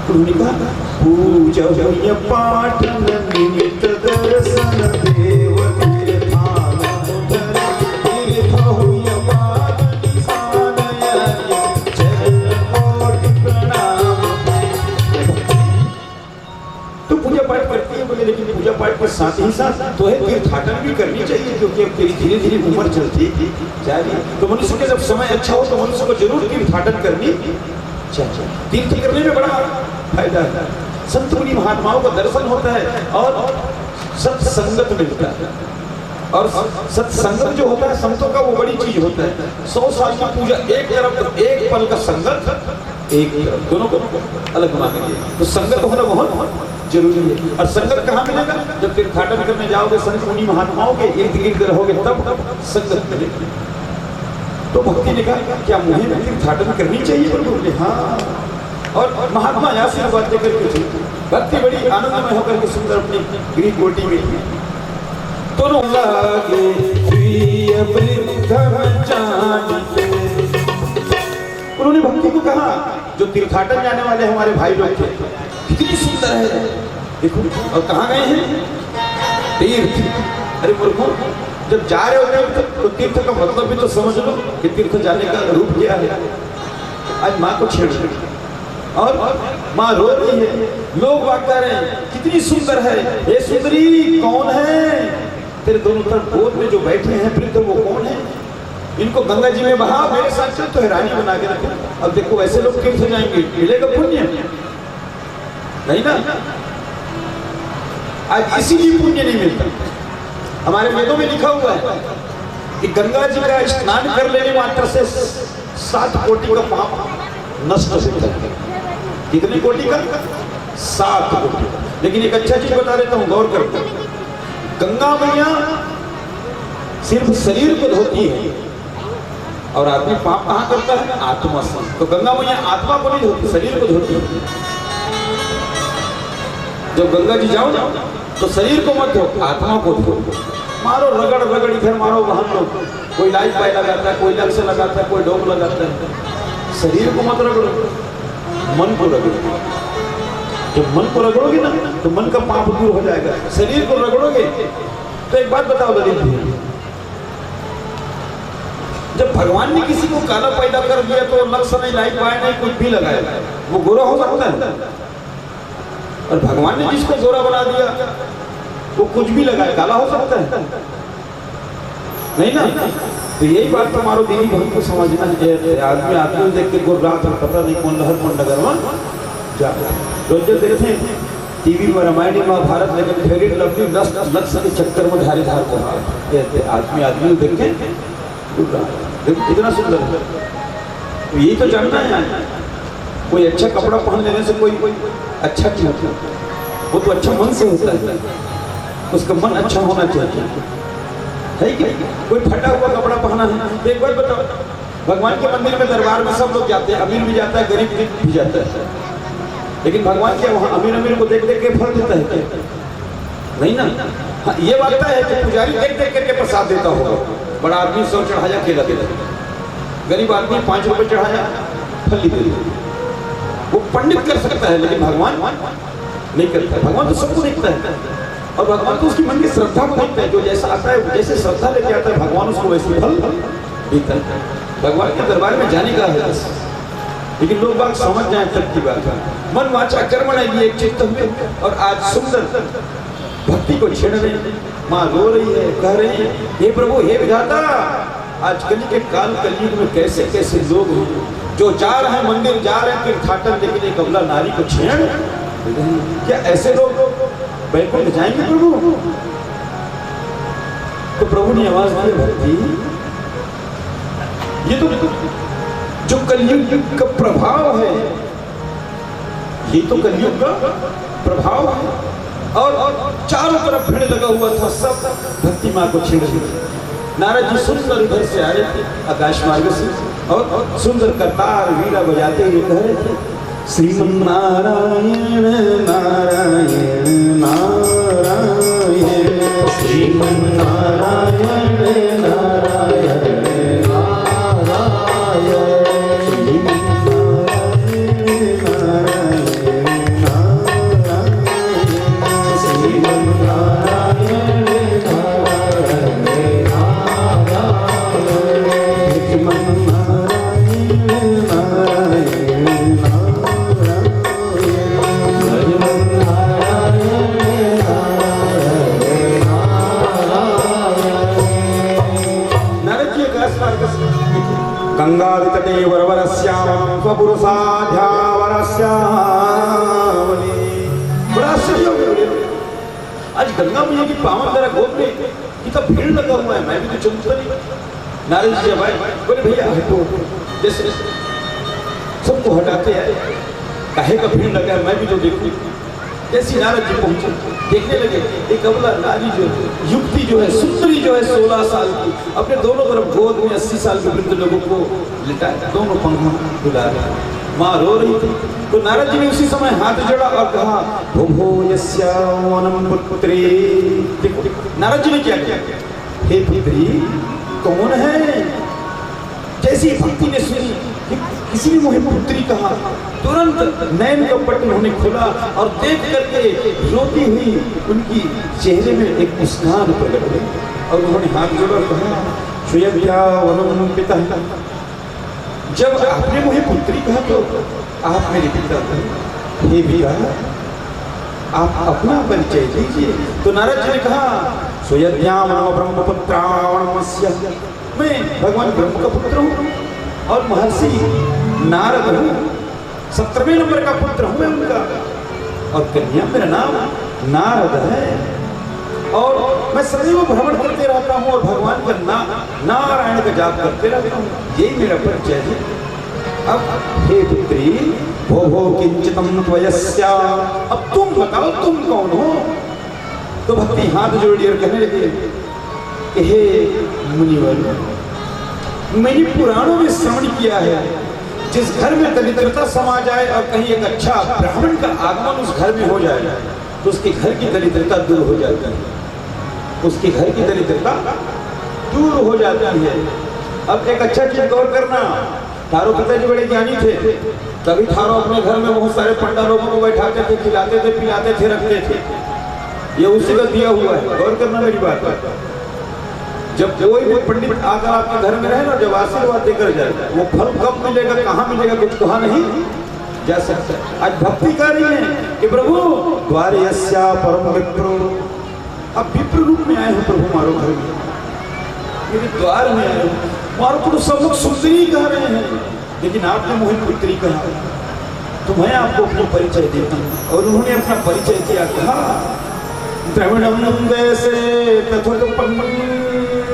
उन्होंने कहा पूजा हुई पाठ निमित्त दर्शन देव तीर्थान उधर तीर्थ हुई पाद निशान चरण कोटि प्रणाम। तो पूजा पाठ करती है बोले, लेकिन पूजा पाठ के साथ ही साथ तो है तीर्थाटन भी करनी चाहिए, क्योंकि अब तेरी धीरे धीरे उम्र चलती जा रही है। तो मनुष्य के जब समय अच्छा हो तो मनुष्य को जरूर तीर्थाटन करनी चाहिए। तीर्थ करने में बड़ा फायदा है, संत मुनि महात्माओं का दर्शन होता है और सत्संगत मिलता है। और सत्संगत जो होता है संतों का वो बड़ी चीज होता है। 100 साल की पूजा एक तरफ, एक पल का संगत एक तरफ, दोनों को अलग मानेंगे। तो संगत होना बहुत जरूरी है। और संगत कहाँ मिलेगा? जब तीर्थाटन करने जाओगे संत मुनि महात्माओं के इर्द गिर्द रहोगे तब संगत मिलेगी। तो भक्ति ने कहा क्या मुझे भी तीर्थाटन करनी चाहिए? बोले हाँ। और महात्मा आशीर्वाद देकर के चलते, भक्ति बड़ी आनंदमय होकर के सुंदर अपनी गृह कोटि में दोनों लागे उन्होंने भक्ति को कहा जो तीर्थाटन जाने वाले हमारे भाई लोग थे कितनी सुंदर है देखो। और कहाँ गए हैं? तीर्थ। अरे मूर्खों, जब जा रहे होते तो तीर्थ का मतलब भी तो समझ लो कि तीर्थ जाने का रूप क्या है। आज माँ को छेड़ और माँ रो रही है, लोग बात कर रहे हैं कितनी सुंदर है ये सुंदरी, कौन है? तेरे दोनों तरफ गोद में जो बैठे हैं वृद्ध वो कौन है? इनको गंगा जी में बहा, मेरे साथ चल तो हैरानी बना के रखो। अब देखो ऐसे लोग तीर्थ जाएंगे, मिलेगा पुण्य? नहीं ना। आज इसीलिए पुण्य नहीं मिलता। हमारे वेदों में लिखा हुआ है कि गंगा जी का स्नान कर लेने मात्र से 7 कोटि का पाप नष्ट होता है। कितने कोटि का? 7 कोटि। लेकिन एक अच्छा चीज बता देता हूँ, गौर करते। गंगा मैया सिर्फ शरीर को धोती है और आदमी पाप कहाँ करता है? आत्मा से। तो गंगा मैया आत्मा को नहीं धोती, शरीर को धोती है। जब गंगा जी जाओ तो शरीर को मत धो, आत्मा को धो। मारो रगड़ रगड़, इधर मारो वहां लो, कोई लाइट पाई लगाता है, कोई लक्ष्य लगाता है, कोई डोम लगाता है। शरीर को मत रगड़ो, मन को रगड़ो। जब मन को रगड़ोगे ना तो मन का पाप दूर हो जाएगा। शरीर को रगड़ोगे तो एक बात बताओ ललित जी, जब भगवान ने किसी को काला पैदा कर दिया तो लक्ष्य नहीं, लाइट पाया नहीं, कुछ भी लगाया, वो गोरा हो सकता है? और भगवान ने जिसको गोरा बना दिया वो कुछ भी लगाए, काला हो सकता है? नहीं ना। तो यही बात तुम्हारो दीदी बहन को समझना है। आदमी आदमी देख के गोर रात में पता नहीं कौन लहर कौन नगर में जा रोज देखते हैं टीवी में रामायण महाभारत, लेकिन फेरी लवली लक्ष्य के चक्कर में धारे धार को आदमी आदमी देखे इतना सुंदर है। तो यही तो जानना है, कोई अच्छा कपड़ा पहन लेने से कोई अच्छा क्यों होता है? वो तो अच्छा मन से होता है, उसका मन अच्छा होना चाहिए, है कि? कोई फटा हुआ कपड़ा पहना है तो एक बार बताओ, भगवान के मंदिर में दरबार में सब लोग जाते हैं, अमीर भी जाता है, गरीब भी जाता है, लेकिन भगवान क्या वहाँ अमीर अमीर को देख देख के फल देता है क्या? नहीं ना। हाँ, ये बात है कि पुजारी देख देख करके प्रसाद देता होगा। बड़ा आदमी 100 चढ़ाया केला देता है, गरीब आदमी 5 रुपए चढ़ाया फली दे देता। वो पंडित कर सकता है लेकिन भगवान नहीं करता है। भगवान तो सबको देखता है और भगवान तो उसकी मन की श्रद्धा को देखता है। जो जैसा आता है, जैसे श्रद्धा लेके आता है भगवान उसको वैसे फल देता है। भगवान के दरबार में जाने का है, लेकिन लोग बात समझ जाए तक की बात है। मन वाचा कर्मण ये एक चित्त हुए और आज सुंदर भक्ति को छेड़ रहे। माँ रो रही है, कह रही है हे प्रभु हे विधाता, आज कली के काल कलयुग में कैसे कैसे लोग हैं जो जा रहे हैं मंदिर, जा रहे हैं तीर्थाटन, लेकिन एक अबला नारी को छेड़। क्या ऐसे लोग बैकुंठ जाएंगे प्रभु? तो प्रभु ने आवाज दी भक्ति, ये तो जो कलयुग का प्रभाव है, ये तो कलयुग का प्रभाव है। और चारों तरफ भीड़ लगा हुआ था, सब भक्ति माँ को छेड़ रहे थे। नारद जी सुंदर इधर से आए थे आकाश मार्ग से और सुंदर करतार वीणा बजाते हुए कह रहे थे श्रीमन्नारायण नारायण नारायण श्रीमन्नारायण नारायण गंगातटे वरवरस्यामं स्वपुरुषाध्यावरस्यामनि। बड़ा आश्चर्य हो गया। आज गंगा मैया की पावन जरा गोद में कितना भीड़ लगा हुआ है, मैं भी तो चलता नहीं। नारद जी भाई बोले भैया हटो, जैसे सबको हटाते हैं, काहे का भीड़ लगा है, मैं भी तो देखूं। जैसी नारद जी पहुंचे, देखने लगे एक अबला नारी जो युवती जो है, सुंदरी जो है 16 साल की, अपने दोनों तरफ गोद में 80 साल के वृद्ध लोगों को लिटाया, दोनों पंखों डुला रहा। माँ रो रही थी, तो नारद जी ने उसी समय हाथ जोड़ा और कहा भो यस्यावनं पुत्री। देखो नारद जी ने क्या किया, हे पुत्री कौन है? जैसी भक्ति ने सुनी कि किसी ने मुझे पुत्री कहा, तुरंत नैन का पट उन्होंने खोला और देख करके रोती हुई उनकी चेहरे में एक मुस्कान प्रकट हुई और उन्होंने हाथ जोड़ा और कहा श्रेयव्यावनं पिता। जब आपने मुझे पुत्री कहा तो आप मेरे पिता थे। हे पिता आप अपना परिचय दीजिए। तो नारद जी ने कहा स्वयज्ञामनो ब्रह्मपुत्रावणमस्य, मैं भगवान ब्रह्म का पुत्र हूँ और महर्षि नारद हूँ, 17वें नंबर का पुत्र हूँ मैं उनका, और कन्या मेरा नाम नारद है और मैं सदैव भ्रमण करते रहता हूँ और भगवान का नारायण का जाप करते रहता हूँ, यही मेरा परिचय है। अब हे पुत्री भो किंचितम त्वयस्या, अब तुम बताओ तुम कौन हो? तो भक्ति हाथ जोड़ी और कहने लगे कि हे मुनिवर, मैंने पुराणों में श्रवण किया है, जिस घर में दरिद्रता समा जाए और कहीं एक अच्छा ब्राह्मण का आगमन उस घर में हो जाए तो उसके घर की दरिद्रता दूर हो जाती है, उसके घर की दरिद्रता दूर हो जाती है। अब एक अच्छा चीज गौर करना, थारो पिताजी बड़े ज्ञानी थे, तभी थारो अपने घर में बहुत सारे पंडा लोगों को बैठाते थे, खिलाते थे, पिलाते थे, रखते थे। ये उसी का दिया हुआ है, गौर करना मेरी बात। जब कोई भी पंडित आकर आपके घर में रहे ना, जब आशीर्वाद देकर जाए, वो फल कब मिलेगा, कहाँ मिलेगा, कुछ कहा नहीं जा सकता। आज भक्ति कर रही है कि प्रभु द्वारे यस्या परम विप्रो, अब विप्र रूप में आए हो प्रभु मारो घर में, मेरे द्वार में आए हो, मारो को तो सब लोग सुंदरी कह रहे हैं, लेकिन आपने मुझे पुत्री कहा, तो मैं आपको अपना परिचय देता हूँ। और उन्होंने अपना परिचय दिया, कहा द्रविणम वैसे तथोत्पन्न,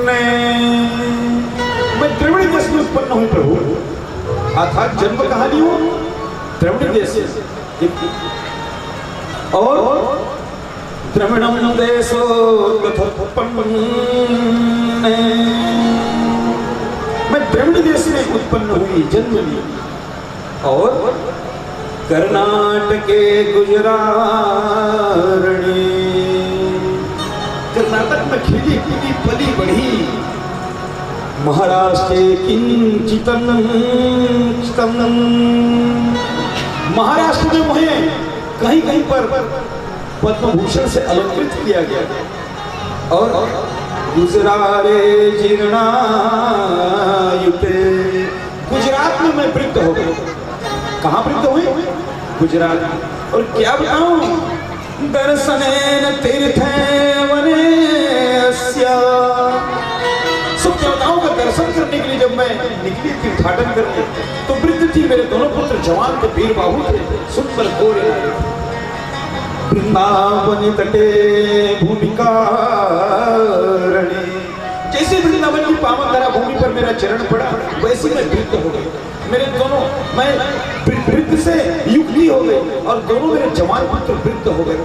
मैं द्रविड़ देश में उत्पन्न हूँ प्रभु, अर्थात जन्म कहानी हो द्रविड़ देश से, और द्रविणम देशो तथोत्पन्न, मैं द्रविड़ देश में उत्पन्न हुई, जन्म ली, और कर्नाटके गुजरारणी, कर्नाटक में खिली खिली पली बढ़ी, महाराष्ट्र किंचितन, महाराष्ट्र में मुझे कहीं कहीं पर पद्म भूषण से अलंकृत किया गया, और गुजरारे जीर्णायुते, गुजरात में मैं वृद्ध हो गया। कहाँ वृद्ध हुए? गुजरात। और क्या बताऊं, दर्शनेन तीर्थे वनेस्या, सब क्या बताऊंगा, दर्शन करने के लिए जब मैं निकली तीर्थाटन करके, तो वृद्ध थी, मेरे दोनों पुत्र जवान थे, वीर बाहु थे, सुंदर गोरे, वृंदावन तटे भूमिकारणी, जैसे वृंदावन की पावन धरा भूमि पर मेरा चरण पड़ा, वैसे मैं वृद्ध हो गया। मेरे दोनों, मैं वृद्ध से युक्ति हो गई और दोनों मेरे जवान पुत्र वृद्ध हो गए।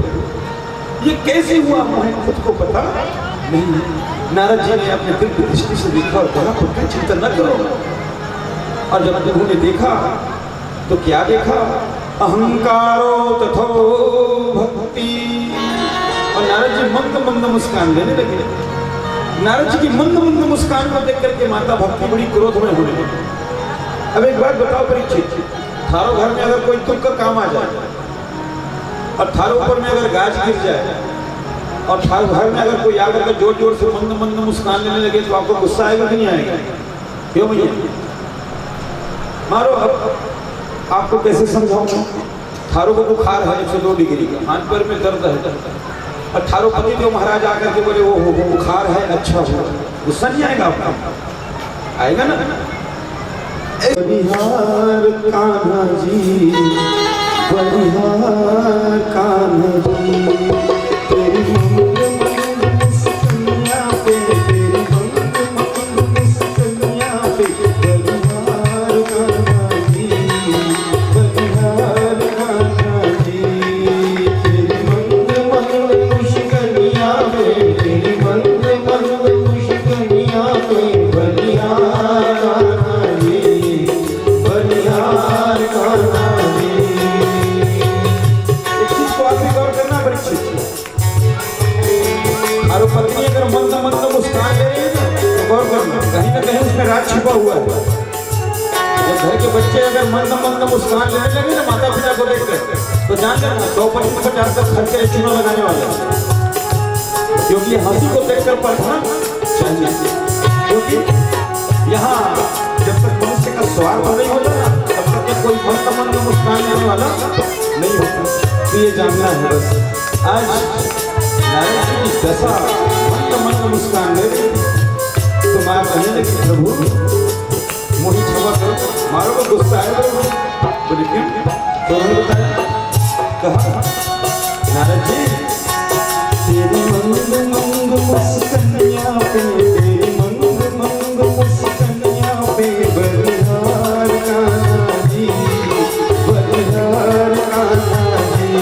ये कैसे हुआ मुझे खुद को पता नहीं। नारद जी ने अपने दिव्य दृष्टि से देखा और कहा पुत्र चिंता न करो। और जब उन्होंने देखा तो क्या देखा अहंकारो तथो भक्ति। और नारद जी मंद मंद मुस्कान लेने लगे। नारद जी की मंद मंद मुस्कान को देख करके माता भक्ति बड़ी क्रोध में होने लगी। अब एक बात बताओ परीक्षित, थारो घर में अगर कोई दुख का काम आ जाए और थारो ऊपर में अगर गाज गिर जाए और थारो घर में अगर कोई आकर के जोर जोर से मंद मंद मुस्कान लेने लगे तो आपको गुस्सा आएगा कि नहीं आएगा? क्यों भैया? मारो। अब आपको कैसे समझाऊं? थारो को बुखार है 102 डिग्री का, हाथ पैर में दर्द है और थारो पति जो महाराज आकर के बोले वो बुखार है, अच्छा हो, गुस्सा नहीं आएगा आपका? आएगा ना? बलिहार कान्हा जी, बलिहार कान्हा जी, तेरी मंद मंद मुस्कानिया पे, तेरी मंद मंद मुस्कानिया पे, बलिहार कान्हा जी, बलिहार कान्हा जी, तेरी मंद मंद मुस्कानिया पे, तेरी मंद मंद मुस्कानिया पे, बलिहार कान्हा जी, बलिहार कान्हा जी। एक चीज को आप भी गौर करना परीक्षित, और पत्नी अगर मंद मंद मुस्कान ले रही है तो गौर करना, कहीं ना कहीं उसमें राज छिपा हुआ है। जब घर के बच्चे अगर मंद मंद मुस्कान लेने लगे ना माता पिता को देखकर, तो जान लेना 100-50 तक खर्चे चूना लगाने वाले हैं। क्योंकि हंसी को देखकर परखना चाहिए, क्योंकि यहाँ जब तक मनुष्य का स्वार्थ नहीं होता ना तब तक कोई मंद मंद मुस्कान लेने वाला नहीं होता। तो ये जानना है बस। आज नारद जी की दशा मंद मंद मुस्कान ले रही, तो माँ कहने लगी प्रभु मोही क्षमा करो, मारो को गुस्सा है। बोले क्यों? तो उन्होंने बताया, कहा नारद जी तेरी मंद मंद मुस्कानिया पे, तेरी मंद मंद मुस्कानिया पे, बलिहार कान्हा जी, बलिहार कान्हा जी,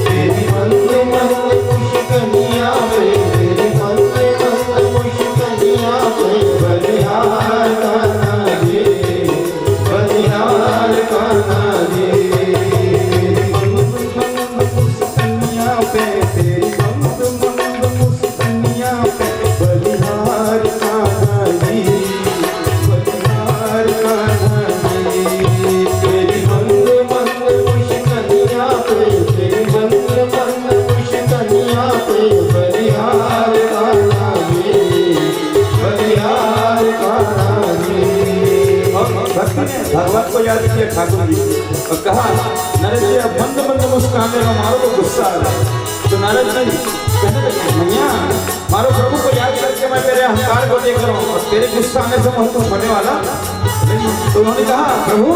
तेरी मंद मंद मुस्कानिया पे, तेरी मंद मंद मुस्कानिया पे, बलिहार कान्हा जी, बलिहार कान्हा जी, तेरी मंद मंद मुस्कानिया पे, तेरी मंद मंद मुस्कानिया पे, बलिहार कान्हा जी, बलिहार कान्हा जी, तेरी मंद मंद मुस्कानिया पे, तेरी मंद मंद मुस्कानिया पे, बलिहार कान्हा जी, बलिहार कान्हा जी। और भक्ति ने भगवान को याद किया ठाकुर जी और कहा नारद जी अब मंद मंद मुस्कान ले मारो को गुस्सा आ रहा। तो नारद जी कहने लगे मैया मारो प्रभु को याद करके मैं तेरे अहंकार को देख रहा हूँ और तेरे गुस्सा आने से मुझे कुछ होने वाला नहीं। तो उन्होंने कहा प्रभु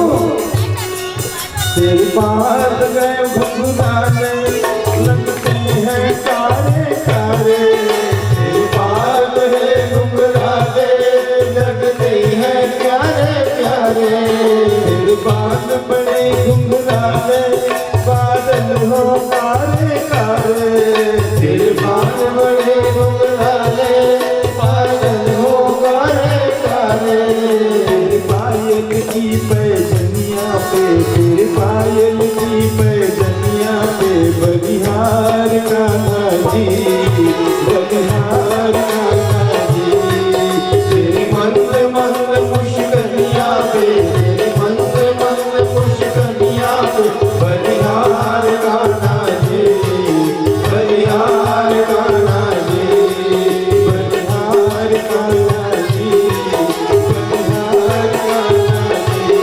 तेरे पास गए भगुनाने लगते हैं कारे कारे, तेरे पास है घुंघराले लगते हैं प्यारे प्यारे, तेरे पास बड़े घुंघराले बादल हो कारे कारे, तेरे पास बड़े घुंघराले बादल हो कारे कारे, तेरे पायल की पैजनिया पे, तेरे पायल की पैजनिया पे, बलिहार कान्हा जी, बलिहार कान्हा जी, तेरे मंद मंद मुस्कानिया पे, तेरे मंद मंद मुस्कानिया पे, बलिहार कान्हा जी, बलिहार कान्हा जी, बलिहार कान्हा जी, बलिहार कान्हा जी,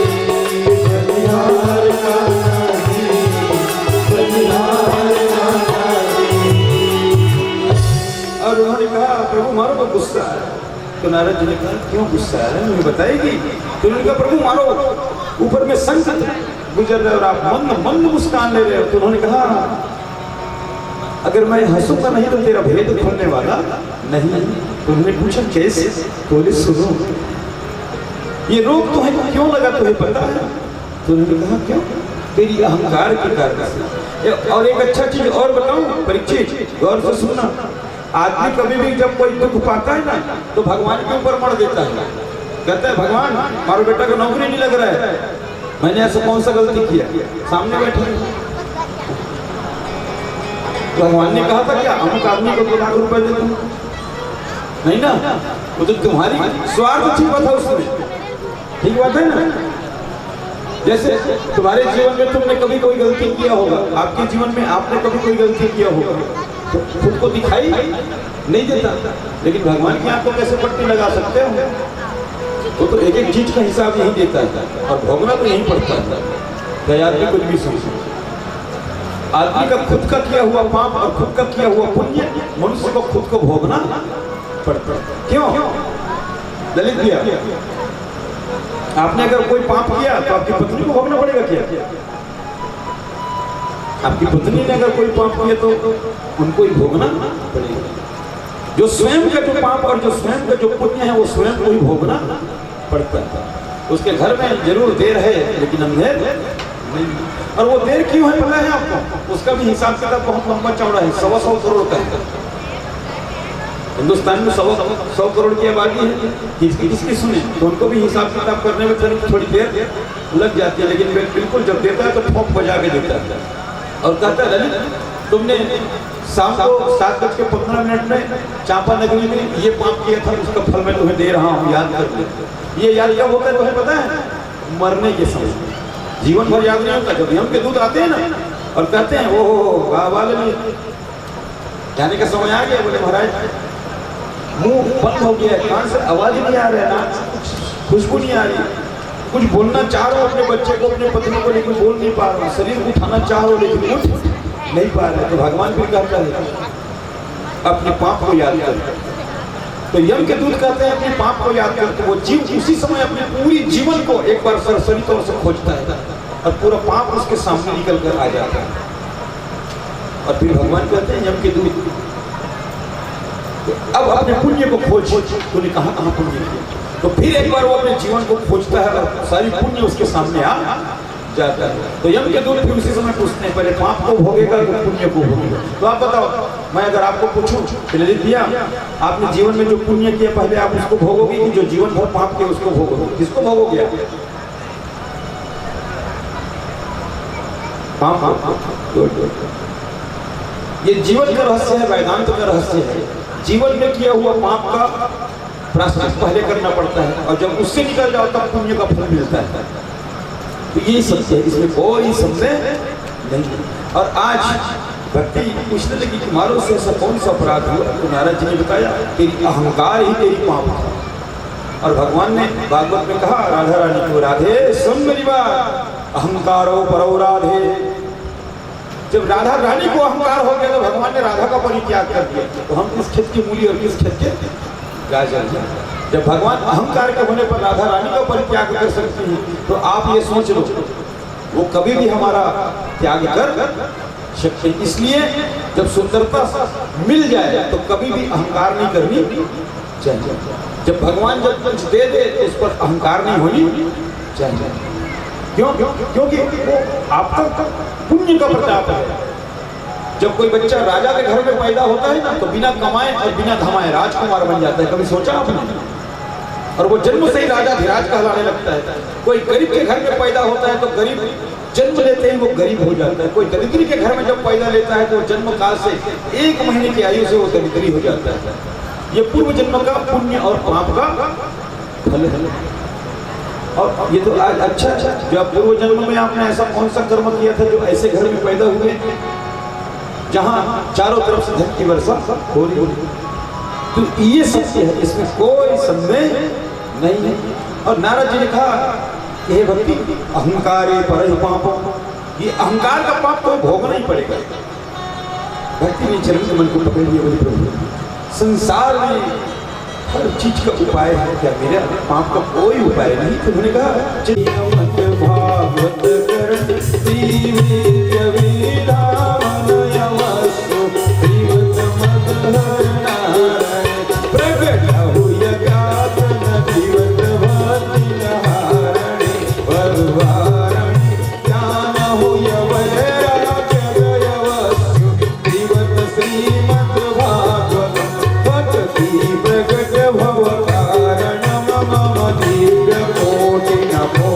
बलिहार कान्हा जी, बलिहार कान्हा जी। और उन्होंने कहा प्रभु मारो को गुस्सा है। तो नारद जी ने कहा क्यों गुस्सा है मुझे बताएगी? तो उन्होंने कहा प्रभु मारो ऊपर में संकट गुजर रहे और आप मंद मंद मुस्कान ले रहे हो। तो उन्होंने कहा अगर मैं हंसूंगा नहीं तो तेरा भेद खुलने वाला नहीं। तो उन्होंने पूछा कैसे? तो बोले सुनो ये रोग तुम्हें क्यों लगा तुम्हें पता है? तो उन्होंने कहा क्यों? तेरी अहंकार के कारण से। और एक अच्छा चीज और बताऊं परीक्षित गौर से सुनना, आदमी कभी भी जब कोई दुख पाता है ना तो भगवान के ऊपर मर देता है, कहता है भगवान हमारे बेटा को नौकरी नहीं लग रहा है, मैंने ऐसा कौन सा गलती किया? सामने बैठे भगवान ने कहा था क्या अमुक आदमी को 2 लाख रुपए दे दूं? नहीं ना, वो तो तुम्हारी स्वार्थ ठीक बात है उसमें, ठीक बात है ना। जैसे तुम्हारे जीवन में तुमने कभी कोई गलती किया होगा, आपके जीवन में आपने कभी कोई गलती किया होगा, तो खुद को दिखाई नहीं देता, लेकिन भगवान की आपको कैसे पट्टी लगा सकते हो? वो तो एक एक चीज का हिसाब यही देता है और भोगना तो यही पड़ता है। चाहे आदमी कुछ भी समझे, आदमी का खुद का किया हुआ पाप और खुद का किया हुआ पुण्य मनुष्य को खुद को भोगना पड़ता है। क्यों? ललित भैया, आपने अगर कोई पाप किया तो आपकी पत्नी को भोगना पड़ेगा क्या? आपकी पत्नी ने अगर कोई पाप किया तो उनको ही भोगना पड़ेगा। जो स्वयं का जो पाप और जो स्वयं का जो पुण्य है वो स्वयं को ही भोगना पड़ता है। उसके घर में जरूर देर है लेकिन अंधेर नहीं। और वो देर क्यों है पता है आपको? उसका भी हिसाब किताब बहुत लंबा चौड़ा है, 100 करोड़ का है। हिंदुस्तान में 100 करोड़ की आबादी है, किसकी सुने तो उनको भी हिसाब किताब करने में थोड़ी देर लग जाती है, लेकिन बिल्कुल जब देता है तो ठोक बजा के देता है और कहता है ललित तुमने शाम को 7:15 में चांपा नगरी में ये पाप किया था, उसका फल मैं तुम्हें दे रहा हूँ, याद कर ले। ये याद कब होता है तुम्हें पता है? मरने के समय। जीवन भर याद नहीं होता। जब यम के दूत आते हैं ना और कहते हैं वो वाले में जाने का समय आ गया, बोले महाराज मुंह बंद हो गया है, कान से आवाज नहीं आ रहा है, ना खुशबू नहीं आ रही, कुछ बोलना चाह रहा हो अपने बच्चे को अपने पत्नी को लेकिन बोल नहीं पा रहा, शरीर को उठाना चाह रहा हो लेकिन उठ नहीं पा रहे। तो भगवान फिर कहता है अपने पाप को याद कर। तो यम के दूत कहते हैं अपने पाप को याद करके वो जीव उसी समय अपने पूरी जीवन को एक बार सरसरी तौर से खोजता है और पूरा पाप उसके सामने निकल कर आ जाता है। और फिर भगवान कहते हैं यम के दूत अब अपने पुण्य को खोज, तूने कहां कहां पुण्य किया। तो फिर एक बार वो अपने जीवन को खोजता है और सारी पुण्य उसके सामने आ जाता है। तो यम के दूत फिर उसी समय पूछते हैं पहले पाप को भोगेगा तो पुण्य को भोगेगा। तो आप बताओ, मैं अगर आपको पूछूं ललित भैया आपने जीवन में जो पुण्य किया पहले आप उसको भोगोगे कि जो जीवन भर पाप किया उसको भोगोगे? किसको भोगोगे आप? ये जीवन का रहस्य है, वेदांत का रहस्य है। जीवन में किया हुआ पाप का प्रायश्चित पहले करना पड़ता है और जब उससे निकल जाओ तब पुण्य का फल मिलता है। तो यही सत्य है, इसमें कोई संदेह नहीं। और आज भक्ति पूछने लगी कि मारो से ऐसा कौन सा अपराध हुआ? तो नारद जी ने बताया तेरी अहंकार ही तेरी पाप था। और भगवान ने भागवत में कहा राधा रानी को, राधे सुन मेरी बात, अहंकारो परो राधे। जब राधा रानी को अहंकार हो गया तो भगवान ने राधा का परित्याग कर दिया। तो हम किस खेत की मूली और किस खेत के गाजर? जब भगवान अहंकार के होने पर राधा रानी का परित्याग कर सकते हैं तो आप ये सोच लो वो कभी भी हमारा त्याग कर सकते हैं। इसलिए जब सुंदरता मिल जाए तो कभी भी अहंकार नहीं करनी चाहिए। जब भगवान जब कुछ दे दे तो उस पर अहंकार नहीं होनी चाहिए। क्यों? क्योंकि वो आप तक पुण्य का प्रताप है। जब कोई बच्चा राजा के घर में पैदा होता है ना तो बिना कमाए और बिना धमाए राजकुमार बन जाता है। कभी सोचा आपने? और वो जन्म से ही राजा धीराज कहलाने लगता है। कोई गरीब के घर में पैदा होता है तो गरीब जन्म लेते ही वो गरीब हो जाता है। कोई दरिद्री के घर में जब पैदा लेता है तो जन्म काल से 1 महीने की आयु से वो दरिद्री हो जाता है। ये पूर्व जन्म का पुण्य और पाप का फल है। और ये तो आज अच्छा जो पूर्व जन्म में आपने ऐसा कौन सा कर्म किया था जो ऐसे घर में पैदा हुए जहां चारों तरफ से धन की वर्षा हो रही है? तो ये सत्य है, इसमें कोई संदेह नहीं है। और नारद जी ने कहा हे भक्ति अहंकारे पर पापों, ये अहंकार का पाप तो भोगना ही पड़ेगा। भक्ति ने चरण के मन को पकड़ लिया, बोले प्रभु संसार में हर चीज का उपाय है, क्या मेरे पाप का कोई उपाय नहीं? तो उन्होंने कहा भागवत भव कारण मम दिव्य कोटि नमो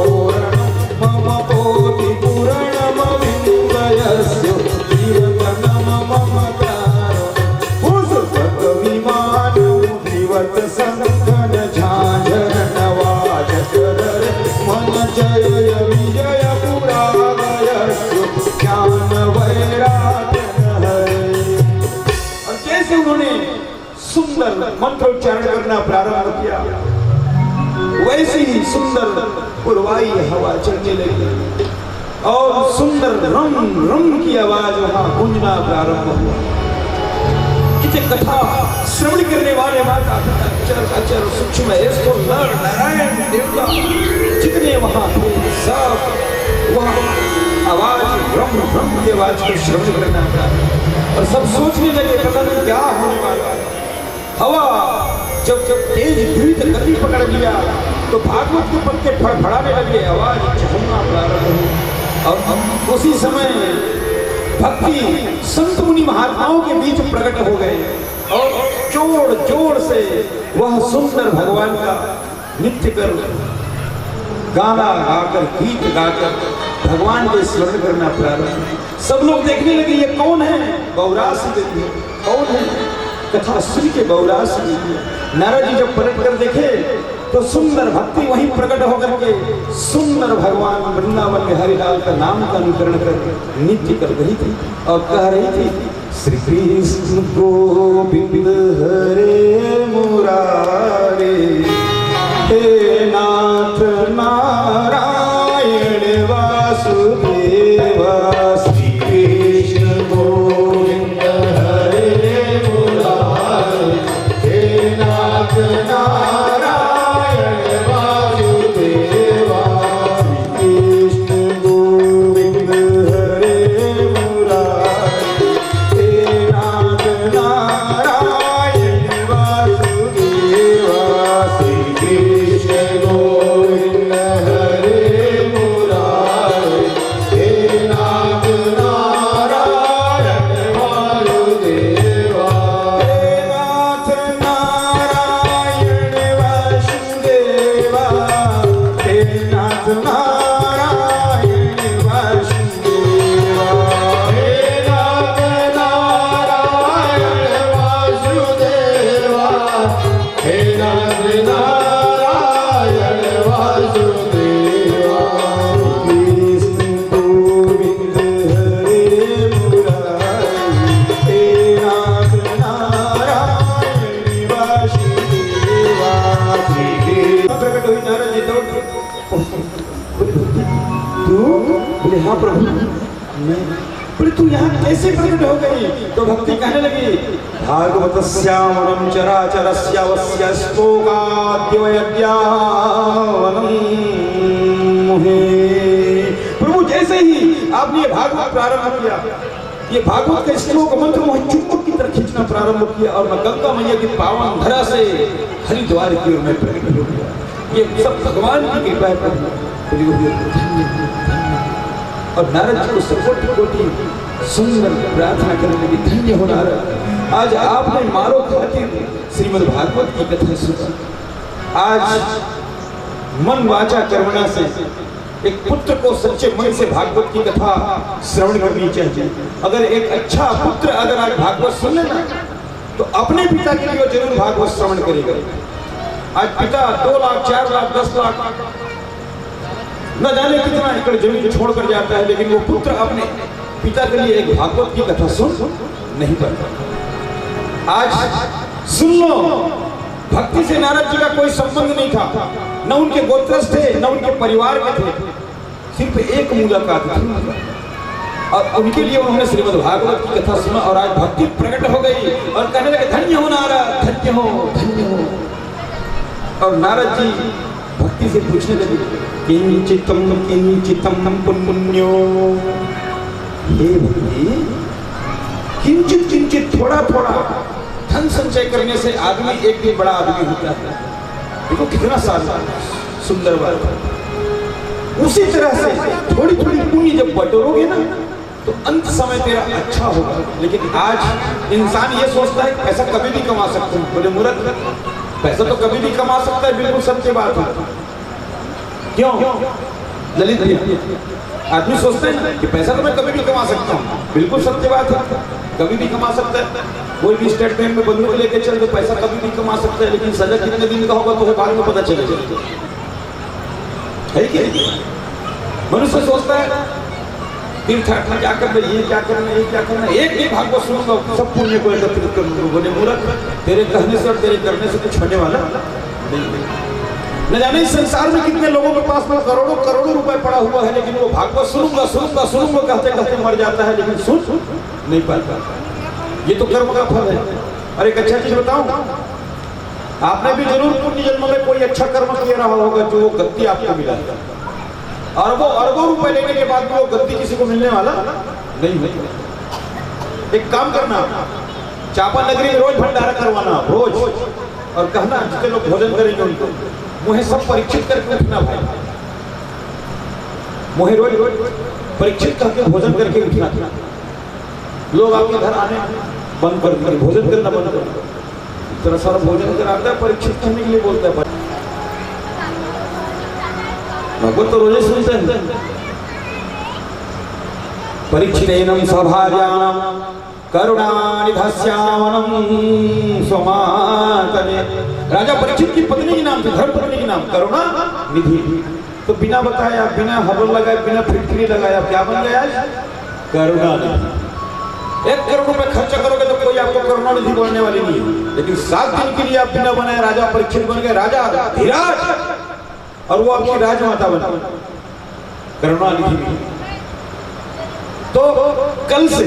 सुंदर मंत्रोच्चारण करना प्रारंभ किया, वैसी ही सुंदर पुरवाई हवा चलने लगी और सुंदर रम रम की आवाज वहां गूंजना प्रारंभ हुआ। किसे कथा श्रवण करने वाले माता पिता अचर सूक्ष्म नर नारायण देवता जितने वहां थे सब वहां आवाज रम रम की आवाज को श्रवण करना था और सब सोचने लगे पता नहीं क्या होने वाला है। हवा जब जब तेज द्रुत गति पकड़ लिया तो भागवत के पत्ते फड़फड़ाने लगे, आवाज चढ़ना प्रारंभ हुई और उसी समय भक्ति संत मुनि महात्माओं के बीच प्रकट हो गए और जोर जोर से वह सुंदर भगवान का नृत्य कर गाना गाकर गीत गाकर भगवान के स्मरण करना प्रारंभ। सब लोग देखने लगे ये कौन है, गौरास देवी कौन है, कथा सुन के गौरास देवी। नारद जी जब पलट कर देखे तो सुंदर भक्ति वहीं प्रकट होकर के सुंदर भगवान वृंदावन में हरिलाल का नाम का अनुकरण कर नृत्य कर रही थी और कह रही थी श्री कृष्ण गोविंद हरे मुरारे, हे नाथ नारायण वासुदेवा। श्री कृष्ण गोविंद हरे मुरारे, हे नाथ नारायण वासुदेवा। श्री कृष्ण गोविंद हरे मुरारे, हे नाथ नारायण वासुदेवा। श्री कृष्ण गोविंद हरे मुरारे, हे नाथ नारायण वासुदेवा। हे नाथ नारायण वासुदेवा, हे नाथ नारायण वासुदेवा। हे नाथ नारायण वासुदेवा, हे नाथ नारायण वासुदेवा। कृष्ण गोविंद हरे मुरारी, हे नाथ नारायण वासुदेवा। प्रकट हुई नारद जी दौड़ तू बोले हाँ प्रभु मैं, बोले तू यहाँ कैसे प्रकट हो गई? तो भक्ति कहने लगी भागवतस्यामरं चराचरस्यावस्य श्लोकाद्वयज्ञावनं मुहे। प्रभु जैसे ही आपने ये भागवत प्रारंभ किया, ये भागवत का श्लोक मंत्र मुझे चुंबक की तरह खींचना प्रारंभ किया और मैं गंगा मैया की पावन धरा से हरिद्वार की ओर में प्रकट हो गया। ये सब भगवान की कृपा है प्रभु। और नारद जी को सकोटि कोटि सुंदर प्रार्थना करने लगी, धन्य हो नारद, आज आपने मारो खातिर श्रीमद् भागवत की कथा सुनी। आज मन वाचा कर्मणा से एक पुत्र को सच्चे मन से भागवत की कथा श्रवण करनी चाहिए। अगर एक अच्छा पुत्र अगर आज भागवत सुन लेना तो अपने पिता के लिए जरूर भागवत श्रवण करेगा। आज पिता 2 लाख 4 लाख 10 लाख न जाने कितना एकड़ जमीन छोड़कर जाता है, लेकिन वो पुत्र अपने पिता के लिए एक भागवत की कथा सुन नहीं पाता। आज सुन लो, भक्ति से नारद जी का कोई संबंध नहीं था, न उनके गोत्रस्थ थे न उनके परिवार के थे, सिर्फ एक मुलाकात थी और उनके लिए उन्होंने श्रीमद् भागवत की कथा सुना और आज भक्ति प्रकट हो गई और कहने लगे धन्य हो नारद, धन्य हो, धन्य हो। और नारद जी भक्ति से पूछने लगे किंचितम पुण्यो, हे भक्ति किंचित किंचित थोड़ा थोड़ा धन संचय करने से आदमी एक दिन बड़ा आदमी होता है। देखो कितना सारा सुंदर बात है। उसी तरह से थोड़ी थोड़ी पुण्य जब बटोरोगे ना तो अंत समय तेरा अच्छा होगा। लेकिन आज इंसान ये सोचता है पैसा कभी भी कमा सकते हैं। बोले मूर्ख, पैसा तो कभी भी कमा सकता है, बिल्कुल सत्य बात है। क्यों ललित भैया, आदमी सोचते हैं कि पैसा तो मैं कभी भी कमा सकता हूँ, बिल्कुल सत्य बात है, कभी भी कमा सकता है। कोई भी स्टेट बैंक में बंदूक लेके चल तो पैसा कभी भी कमा सकता है, लेकिन सजा कितने दिन का होगा तो बाद में पता चलेगा, है क्या? मनुष्य सोचता है तीर्थ यात्रा क्या करना, ये क्या करना, ये क्या करना, एक भी भागवत सुनूंगा सब पुण्य को एकत्रित कर लूंगा। बोले मूर्ख, तेरे कहने से और तेरे करने से कुछ होने वाला नहीं। न जाने इस संसार में कितने लोगों के पास में करोड़ों करोड़ों रुपए पड़ा हुआ है, लेकिन वो भागवत सुनूंगा सुनूंगा सुनूंगा कहते कहते मर जाता है, लेकिन सुन नहीं पाता। ये तो कर्म का फल है। और एक अच्छा चीज बताऊं, आपने भी जरूर पुण्य जन्म में कोई अच्छा कर्म किया रहा होगा जो गद्दी आपको मिला है, और वो अरबों रुपए लेने के बाद भी वो गद्दी किसी को मिलने वाला नहीं है। एक काम करना, चापा नगरी में रोज भंडारा करवाना, रोज, और कहना जितने लोग भोजन करेंगे उनको मुझे सब परीक्षित करके उठना भाई, मुझे रोज परीक्षित करके भोजन करके उठना। लोग आपके घर आने बंद कर देंगे, भोजन करना बंद कर देंगे। इतना सारा भोजन कराता है, परीक्षित करने के लिए बोलता है। भगवत तो रोजे सुनते हैं। परीक्षितेनं सभार्यां करुणानिधस्यावनं स्वमातने। राजा परीक्षित की पत्नी के नाम से, धर्म पत्नी के नाम करुणा निधि। तो बिना बताया, बिना हवन लगाए, बिना फिटकरी लगाया क्या बन गया? करुणा निधि। 1 करोड़ रुपए खर्च करोगे तो कोई आपको करुणा निधि बोलने वाली नहीं है, लेकिन 7 दिन के लिए आप बिना बनाए राजा परीक्षित बन गए, राजा धीराज, और वो आपकी राजमाता बनी करुणा निधि। तो कल से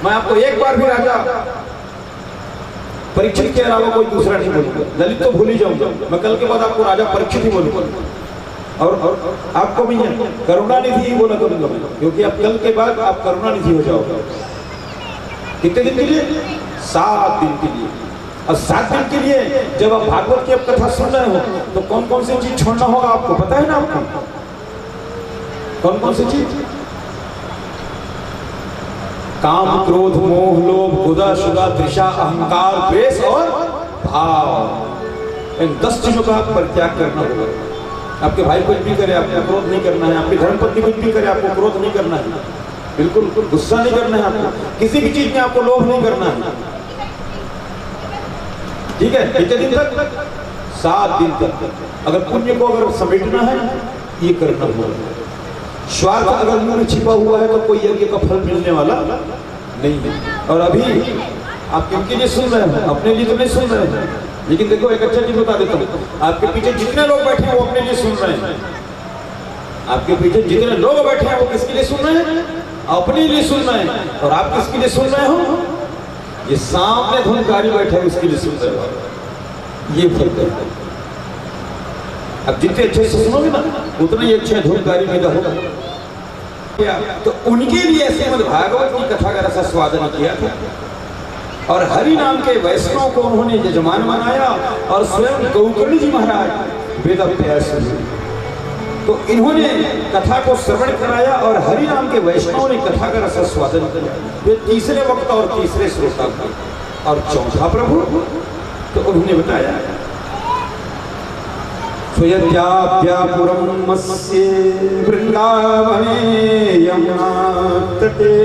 मैं आपको एक बार भी राजा परीक्षित के अलावा कोई दूसरा नहीं बोलूंगा। ललित तो भूल ही जाऊंगा, मैं कल के बाद आपको राजा परीक्षित ही बोलूंगा, और आपको भी करुणा निधि ही बोला करूंगा मैं, क्योंकि आप कल के बाद आप करुणा निधि हो जाओगे। कितने दिन के लिए? 7 दिन के लिए। और 7 दिन के लिए जब आप भागवत की अब कथा सुन रहे हो तो कौन कौन सी चीज छोड़ना होगा आपको पता है ना? आपको कौन कौन सी चीज? काम, क्रोध, मोह, लोभ, खुदा, शुदा, तृषा, अहंकार, द्वेष और भाव। इन 10 चीजों का परित्याग करना होगा। आपके भाई कुछ भी करे आपको क्रोध नहीं करना है, आपकी धर्मपत्नी कुछ भी करे आपको क्रोध नहीं करना है, बिल्कुल गुस्सा नहीं करना है आपको, किसी भी चीज में आपको लोभ नहीं करना है। ठीक है? कितने दिन तक? 7 दिन तक। अगर पुण्य को अगर समेटना है ये करना होगा। स्वार्थ अगर मुंह में छिपा हुआ है तो कोई यज्ञ का फल मिलने वाला नहीं है। और अभी आप किनके लिए सुन रहे हैं? अपने लिए तो नहीं सुन रहे हैं, लेकिन देखो एक अच्छा चीज बता देता हूँ, आपके पीछे जितने लोग बैठे हैं वो अपने लिए सुन रहे हैं। आपके पीछे जितने लोग बैठे हैं वो किसके लिए सुन रहे हैं? अपने लिए सुन रहे हैं। और आप किसके लिए सुन रहे हो? ये सामने धुनकारी बैठे हैं उसके लिए सुन रहे हो। ये फर्क है। अब जितने अच्छे से सुनोगे ना उतने ही अच्छे धुनकारी पैदा होगा। तो उनके लिए श्रीमद् भागवत की कथा का रसास्वादन किया था, और हरि नाम के वैष्णव को उन्होंने यजमान बनाया, और स्वयं गौकर्ण जी महाराज वेद अभ्यास हुए। तो इन्होंने कथा को श्रवण कराया, और हरि नाम के वैष्णव ने कथा का रसास्वादन किया। वे तीसरे वक्ता और तीसरे श्रोता थे। और चौथा प्रभु तो उन्होंने बताया, स्वयत्याप्यापुरं मत्स्य वृंदावने यमुना तटे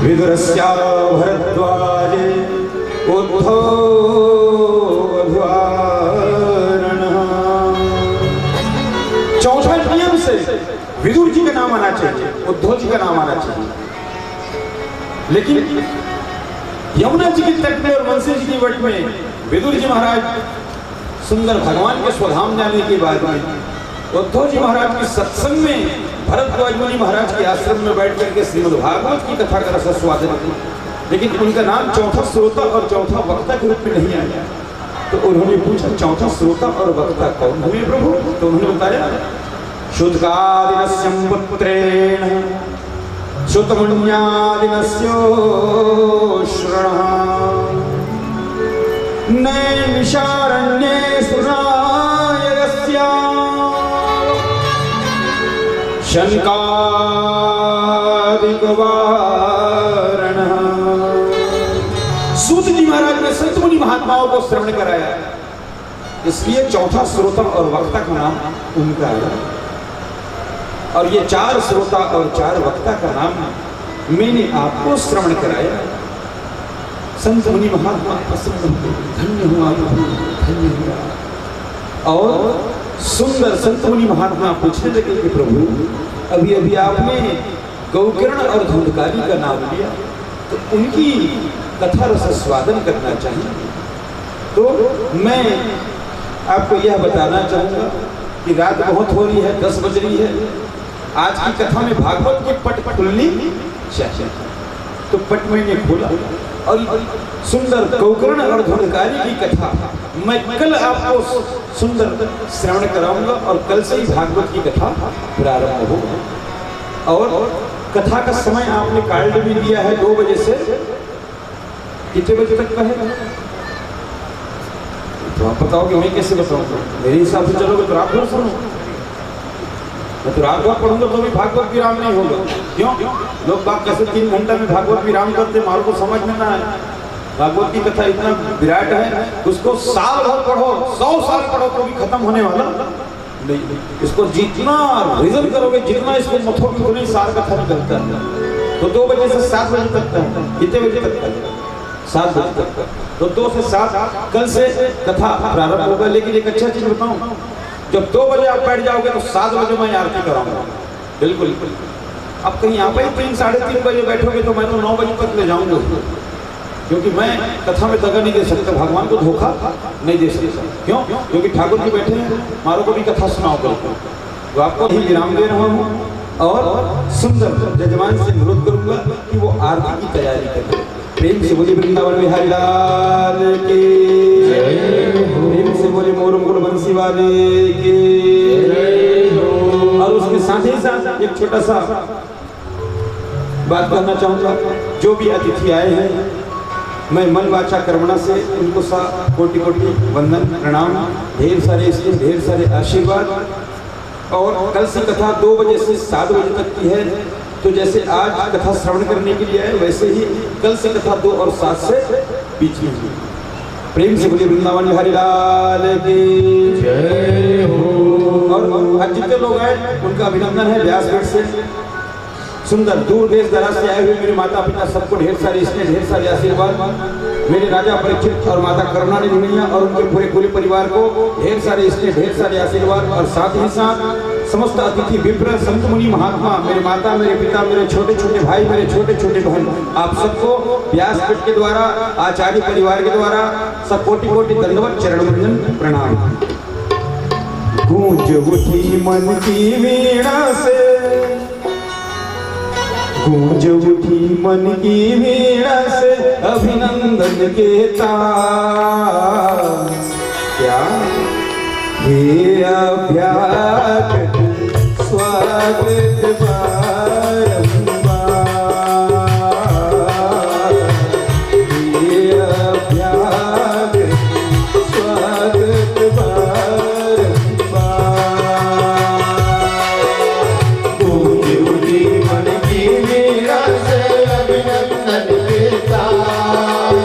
विदुरस्या भरद्वाजे उद्धव वधुवारणः। चौथा नियम से विदुर जी का नाम आना चाहिए, उद्धव जी का नाम आना चाहिए। लेकिन यमुना जी के तट में और वंशी जी की वट में विदुर जी महाराज सुंदर भगवान के स्वधाम जाने के बाद में उद्धव जी महाराज के सत्संग में भरद्वाज मुनि महाराज के आश्रम में बैठ करके श्रीमद् भागवत की कथा का रसास्वादन किया। लेकिन उनका नाम चौथा श्रोता और चौथा वक्ता के रूप में नहीं आया। तो उन्होंने पूछा चौथा श्रोता और वक्ता कौन हुए प्रभु? तो उन्होंने बताया, शुद्धादिनस्यं पुत्रेण श्रुतमुन्यादिनस्यो श्रणः नैमिषारण्ये सुरायस्य शनकादिकवारणः। सूत जी महाराज ने संत मुनि महात्माओं को श्रवण कराया, इसलिए चौथा श्रोता और वक्ता का नाम उनका है। और ये 4 श्रोता और 4 वक्ता का नाम मैंने आपको श्रवण कराया। संत मुनि महात्मा प्रसन्न हुए, धन्य हुआ धन्य हुआ। और सुंदर संत मुनि महात्मा पूछने लगे कि प्रभु अभी अभी आपने गौकिरण और धुंधकारी का नाम लिया, तो उनकी कथा रसस्वादन करना चाहिए। तो मैं आपको यह बताना चाहूँगा कि रात बहुत हो रही है, 10 बज रही है। आज की कथा में भागवत की पट खुलनी चाहिए। तो पट मैंने खोला और सुंदर गौकर्ण और धुंधकारी की कथा मैं कल आपको सुंदर श्रवण कराऊंगा, और कल से ही भागवत की कथा प्रारंभ होगी। और कथा का समय आपने कार्ड भी दिया है 2 बजे से कितने बजे तक का है, तो आप बताओ कि मैं कैसे बताऊंगा। मेरे हिसाब से चलोगे तो रात भर सुनो, मैं तो रात भर पढ़ूंगा तो भी भागवत विराम नहीं होगा। क्यों? लोग बात कैसे 3 घंटा में भागवत विराम करते, मारो को समझ में ना आए। भागवत की कथा इतना विराट है, उसको साल भर पढ़ो, 100 साल पढ़ो तो भी खत्म होने वाला नहीं। इसको जितना रिजन करोगे, जितना इसको मथोगे, उतनी साल कथा निकलता है। तो 2 बजे से 7 बजे तक का है। कितने बजे तक का? 7 बजे तक का। तो 2 से 7 कल से कथा प्रारंभ होगा। लेकिन एक अच्छा चीज बताऊं, जब 2 बजे आप बैठ जाओगे तो 7 बजे मैं आरती कराऊंगा। बिल्कुल। अब कहीं यहाँ पे 3 साढ़े 3 बजे बैठोगे तो मैं तो 9 बजे तक ले जाऊंगा, क्योंकि मैं कथा में दगा नहीं दे सकता, भगवान को धोखा नहीं दे सकता। क्यों? क्योंकि ठाकुर जी बैठे हैं, मारो को भी कथा सुनाओ करो। तो आपको ही विराम दे रहा हूँ और सुंदर जजमान से अनुरोध करूंगा कि वो आरती की तैयारी करें। प्रेम से बोले वृंदावन बिहारी लाल के, प्रेम से बोले मोर मुकुट बंसी वाले के। और उसके साथ ही साथ एक छोटा सा बात करना चाहूंगा। जो भी अतिथि आए हैं, मैं मन वाचा कर्मणा से उनको कोटि कोटि वंदन प्रणाम, ढेर सारे स्नेह, ढेर सारे आशीर्वाद। और कल से कथा 2 बजे से 7 बजे तक की है, तो जैसे आज कथा श्रवण करने के लिए आए, वैसे ही कल से कथा 2 और 7 से बीच में। प्रेम से बोलिए वृंदावन बिहारी लाल की जय हो। और आज जितने लोग आए उनका अभिनंदन है व्यासपीठ से। सुंदर दूर देश दराज से आए हुए मेरे माता पिता सबको ढेर सारे स्नेह, ढेर सारे आशीर्वाद। मेरे राजा परीक्षित और माता करुणानिधि मैया और उनके पूरे परिवार को ढेर सारे स्नेह, ढेर सारे आशीर्वाद। और साथ ही साथ समस्त अतिथि विप्र संत मुनि महात्मा, मेरे माता, मेरे पिता, मेरे छोटे छोटे भाई, मेरे छोटे छोटे बहन, आप सबको व्यासपीठ के द्वारा, आचार्य परिवार के द्वारा सब कोटि कोटि दंडवत चरण वंदन प्रणाम। गूंज उठी मन की वीणा से, गूंज उठी मन की वीणा से अभिनंदन के तार। क्या हे अभ्यागत स्वागत बारंबार, हे अभ्यागत स्वागत बारंबार। गूंज उठी मन की वीणा से अभिनंदन के तार,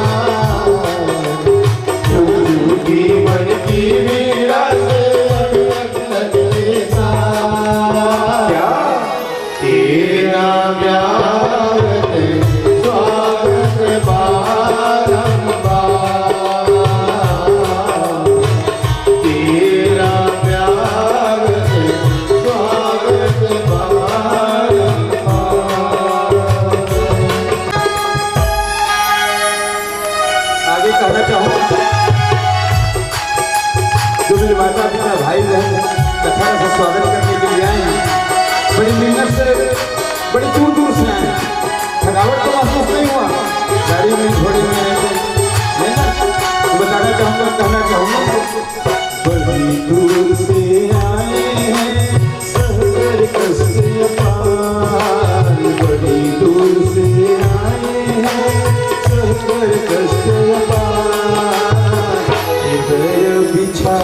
गूंज उठी मन की वीणा से अभिनंदन के तार। क्या तेरा व्यागत स्वागत बारंबार, तेरा व्यागत स्वागत बारंबार। आगे कहना चाहूँ, जो मेरे माता पिता भाई बहन कथा से स्वागत करने के लिए आए हैं, बड़ी मेहनत से, बड़ी दूर दूर से आए हैं। थकावट तो महसूस नहीं हुआ, गाड़ी में घोड़े में रहते है ना। तो बताना चाहूँगा, कहना चाहूँगा, बड़ी दूर से आए हैं सहकर कष्ट अपार, बड़ी दूर से आए हैं सहकर कष्ट अपार। हृदय बिछा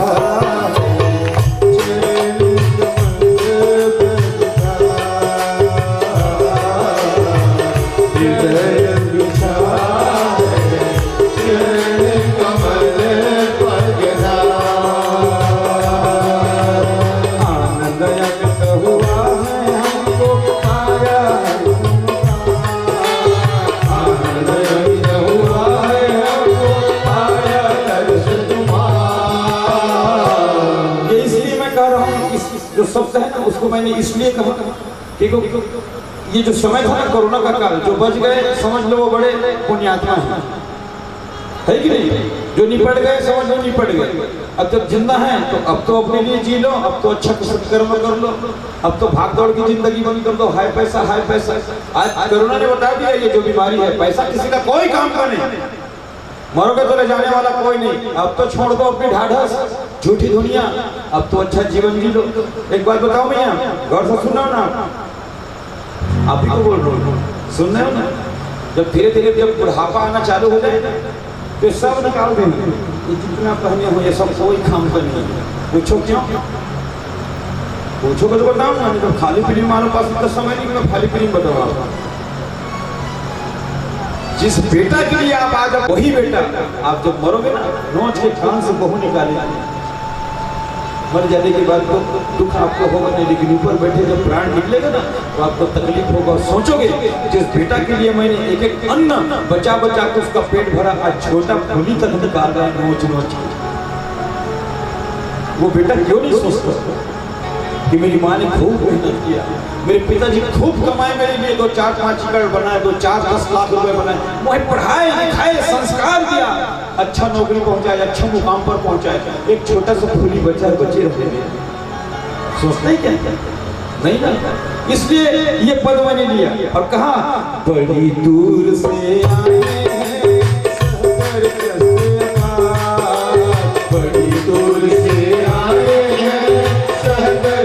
जो शब्द है ना, उसको मैंने इसलिए कहा देखो ये जो समय था ना कोरोना का काल, जो बच गए समझ लो वो बड़े पुण्यात्मा है कि नहीं? जो निपट गए समझ लो निपट गए। अब जब जिंदा हैं तो अब तो अपने लिए जी लो, अब तो अच्छा सत्कर्म कर लो, अब तो भाग दौड़ की जिंदगी बंद कर दो। हाय पैसा हाय पैसा। आज कोरोना ने बता दिया ये जो बीमारी है, पैसा किसी का कोई काम का नहीं, मरोगे तो ले जाने वाला कोई नहीं। अब तो छोड़ दो अपनी ढाढ़स, झूठी दुनिया, अब तो अच्छा जीवन जी लो। एक बात बताओ भैया, गौर से सुनो ना, आप ही को बोल रहा हूँ, सुन रहे हो ना? जब धीरे धीरे जब बुढ़ापा आना चालू हो जाए तो सब निकाल देंगे, ये जितना पहने हो ये सब कोई काम का नहीं है। पूछो क्यों? पूछो तो बताओ ना, जब खाली फिल्म मारो पास इतना समय नहीं, मैं खाली फिल्म बताऊँ आपको। जिस बेटा के लिए आप आज वही बेटा आप जब मरोगे ना, नोच के कान से बहू निकालेंगे। मर जाने के बाद तो दुख आपको होगा नहीं, लेकिन ऊपर बैठे जब प्राण निकलेगा ना तो आपको तकलीफ होगा। सोचोगे जिस बेटा के लिए मैंने एक एक अन्न बचा बचा के उसका पेट भरा, आज छोटा फूली तक निकाल रहा है नोच नोच। वो बेटा क्यों नहीं सोचता कि मेरी माँ ने खूब मेहनत किया, मेरे पिताजी खूब कमाए मेरे लिए, 2-4-5 एकड़ बनाए, 2-4-10 लाख रुपए बनाए, मुझे पढ़ाए लिखाए, संस्कार दिया, अच्छा नौकरी पहुंचाए, अच्छा मुकाम पर पहुंचाए। एक छोटा सा फूली बच्चा बचे रहे, सोचते ही क्या नहीं ना। इसलिए ये पद मैंने लिया और कहा बड़ी दूर से आए हैं बड़ी दूर से आए हैं सहकर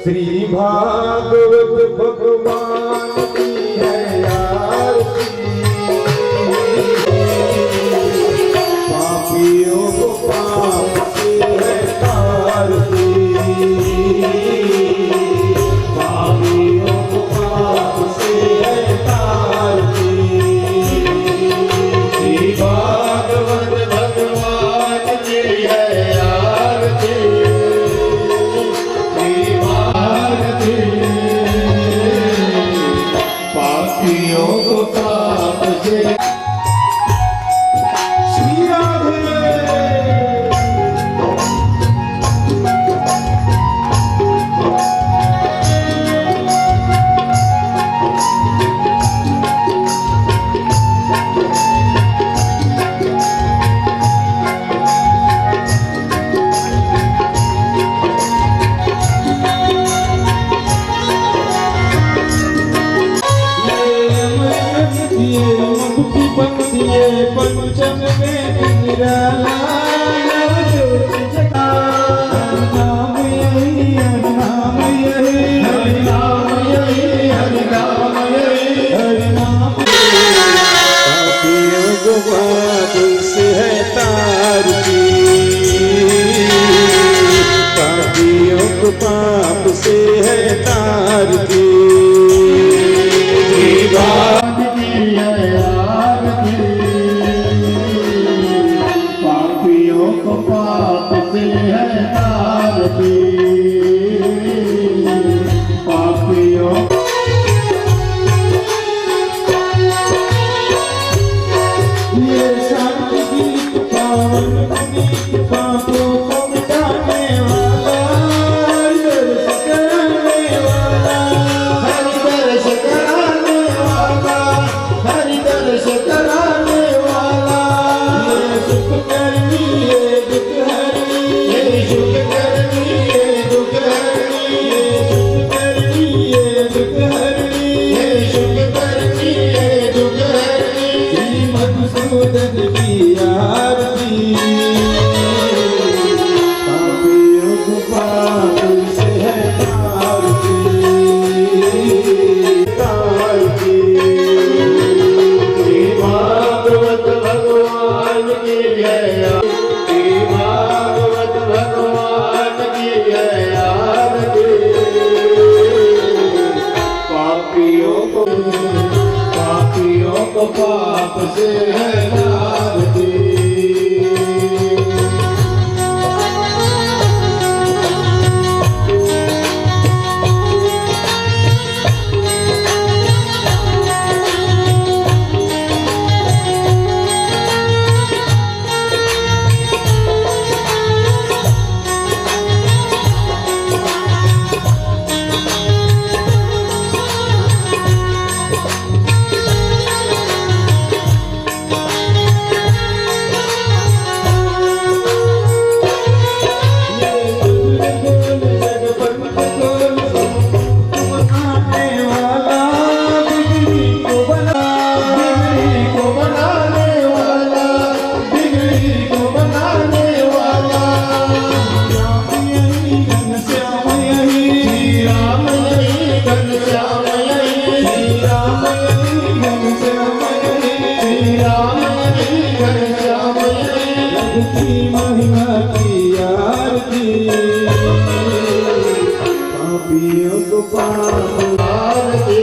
श्री भागवत भगवान की है आरती, पापियों को पाप से है तारती, पापियों को पाप से है तारती। श्री भागवत भगवान की है आरती, पापियों को पाप से श्री राधे। पंचम में निराला नाम यही हरि नाम यही हरि नाम यही हरि नाम यही हरि नाम। पापियों को पाप से है तारती, पापियों को पाप से है तारती। पापियों को पाप से है तारती, पापियों ये शांति गीत पावन गीत पापों को मिटाने वाला, दर्श कराने वाला, हरि दर्श कराने वाला, हरि दर्श कराने वाला। ये सुख करनी ये दुख हरनी, ये सुख करनी ये दुख हरनी, ये सुख करनी ये दुख हरनी। भागवत भगवान की है आरती। पापियों को पाप से है आरती। महिमा की आरती। पापियों को पाप आरती।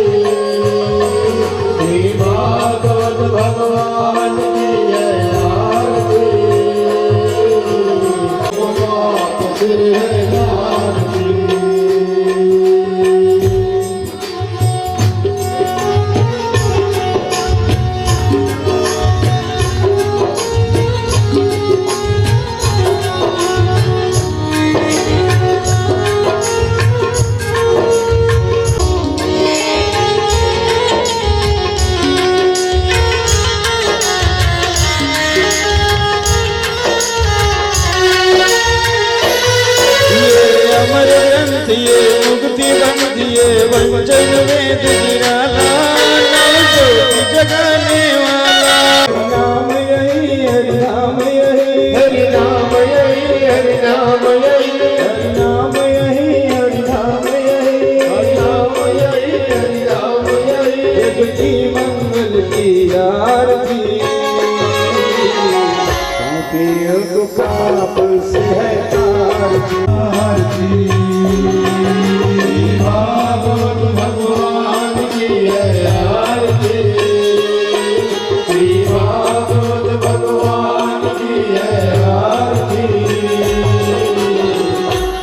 भागवत भगवान की है आरती। पाप से है आरती। ये मुक्ति बन दिए वंचन वेद गिराला। नवज्योति जगाने वाला नाम यही हरि नाम यही हरि नाम यही हरि नाम यही हरि नाम यही हरि नाम यही हरि नाम यही हरि नाम यही। जगती मंगल की आरती। पापियों को पाप से है आरती। भागवत भगवान की है आरती। भागवत भगवान की है आरती।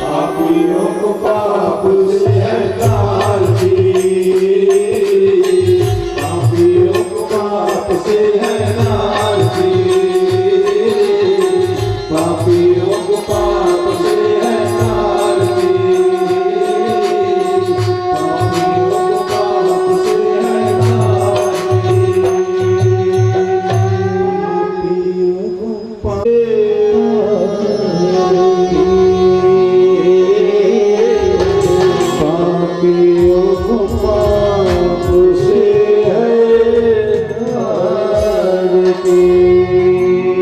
पापियों को पाप से है आरती। पापियों को पाप से है आरती। पापियों को पाप से है आरती।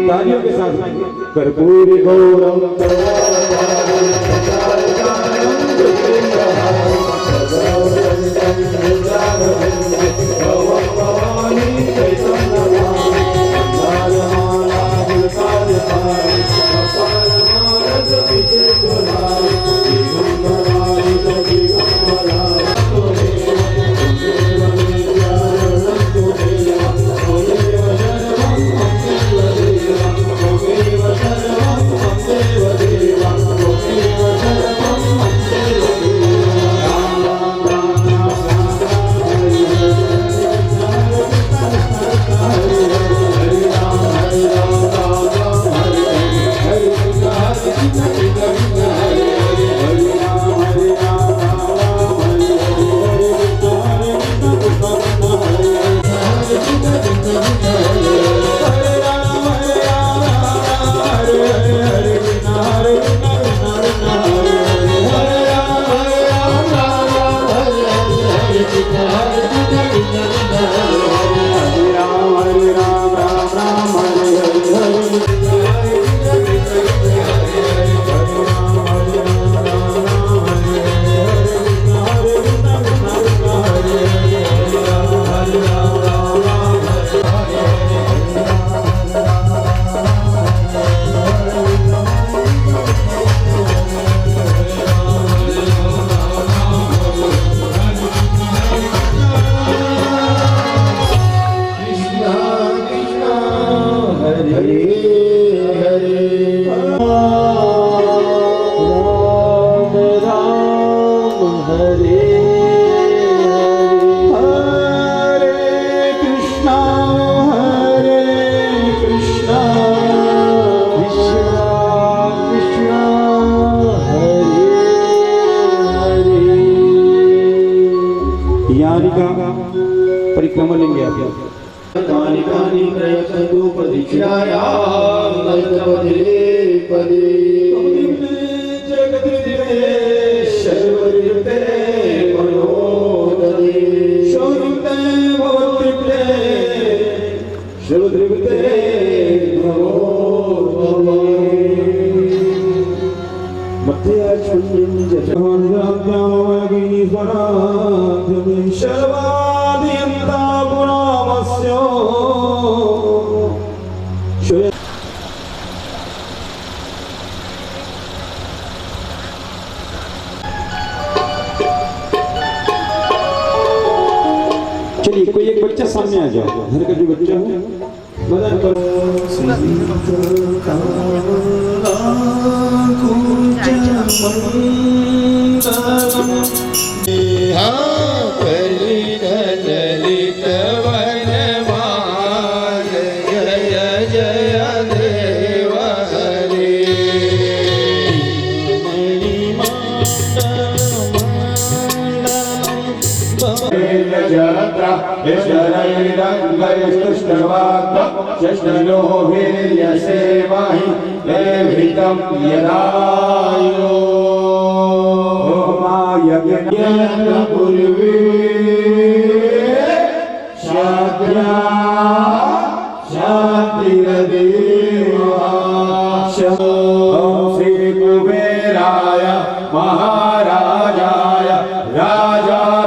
तालियों के साथ कर्पूरी गौरम कमलेंगे आप तानि तानि प्रयच्छतु प्रदक्षिणायां नस्तपदे पदे जगद्दिवे सर्वदृते मनोदरे शोरुते भवत्रिप्ते सर्वदृते मनोदरे मध्यक्षुण्यं जगन्नाथामगिनीश्वराधि सर्वाधियन्ता पुरामस्य चलिए कोई एक बच्चा सामने आ जाओ घर का जो बच्चा हो मदद करो ललित वनमाल जय जय देव हरे षष्ठयोभिर्यसेवाहि देवहितं यदायो पूर्वे शाद्या शान्तिरदेवा श्री कुबेराय महाराजाय राजाधिराजाय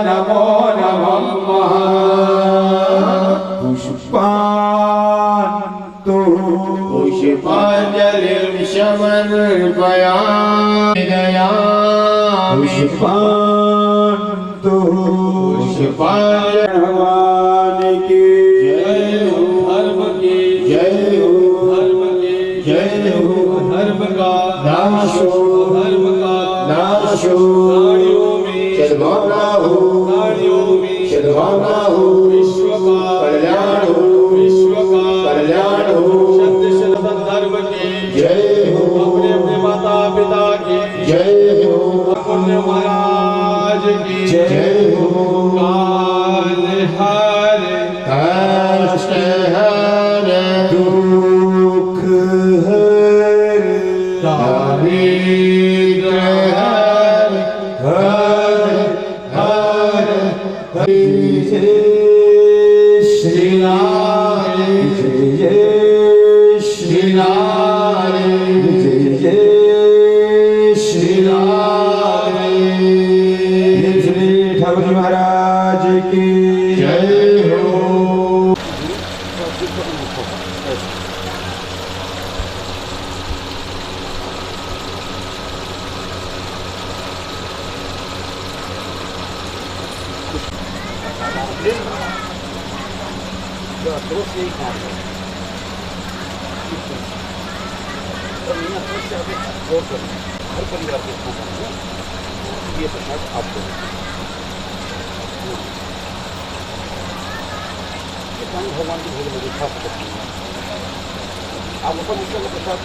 नमो नमः पुष्पाञ्जलिं समर्पयामि भगवान की जय हो धर्म की जय हो धर्म की जय हो धर्म का नाशो धर्म का नाशो नाड़ियों में सद्भावना हो नाड़ियों में सद्भावना हो विश्व का कल्याण हो विश्व का कल्याण हो सत्य सनातन धर्म की जय हो अपने अपने माता पिता की जय हो पुण्य महाराज की जय हो काल हरे कष्ट हरे दुख हर दारिद्र हरे हर हर जय श्री राम जय श्री राम जय श्री राम श्री ठाकुर जी महाराज की जय हो भगवान की भोग लगे खा सकते हैं आप ऊपर नीचे प्रसाद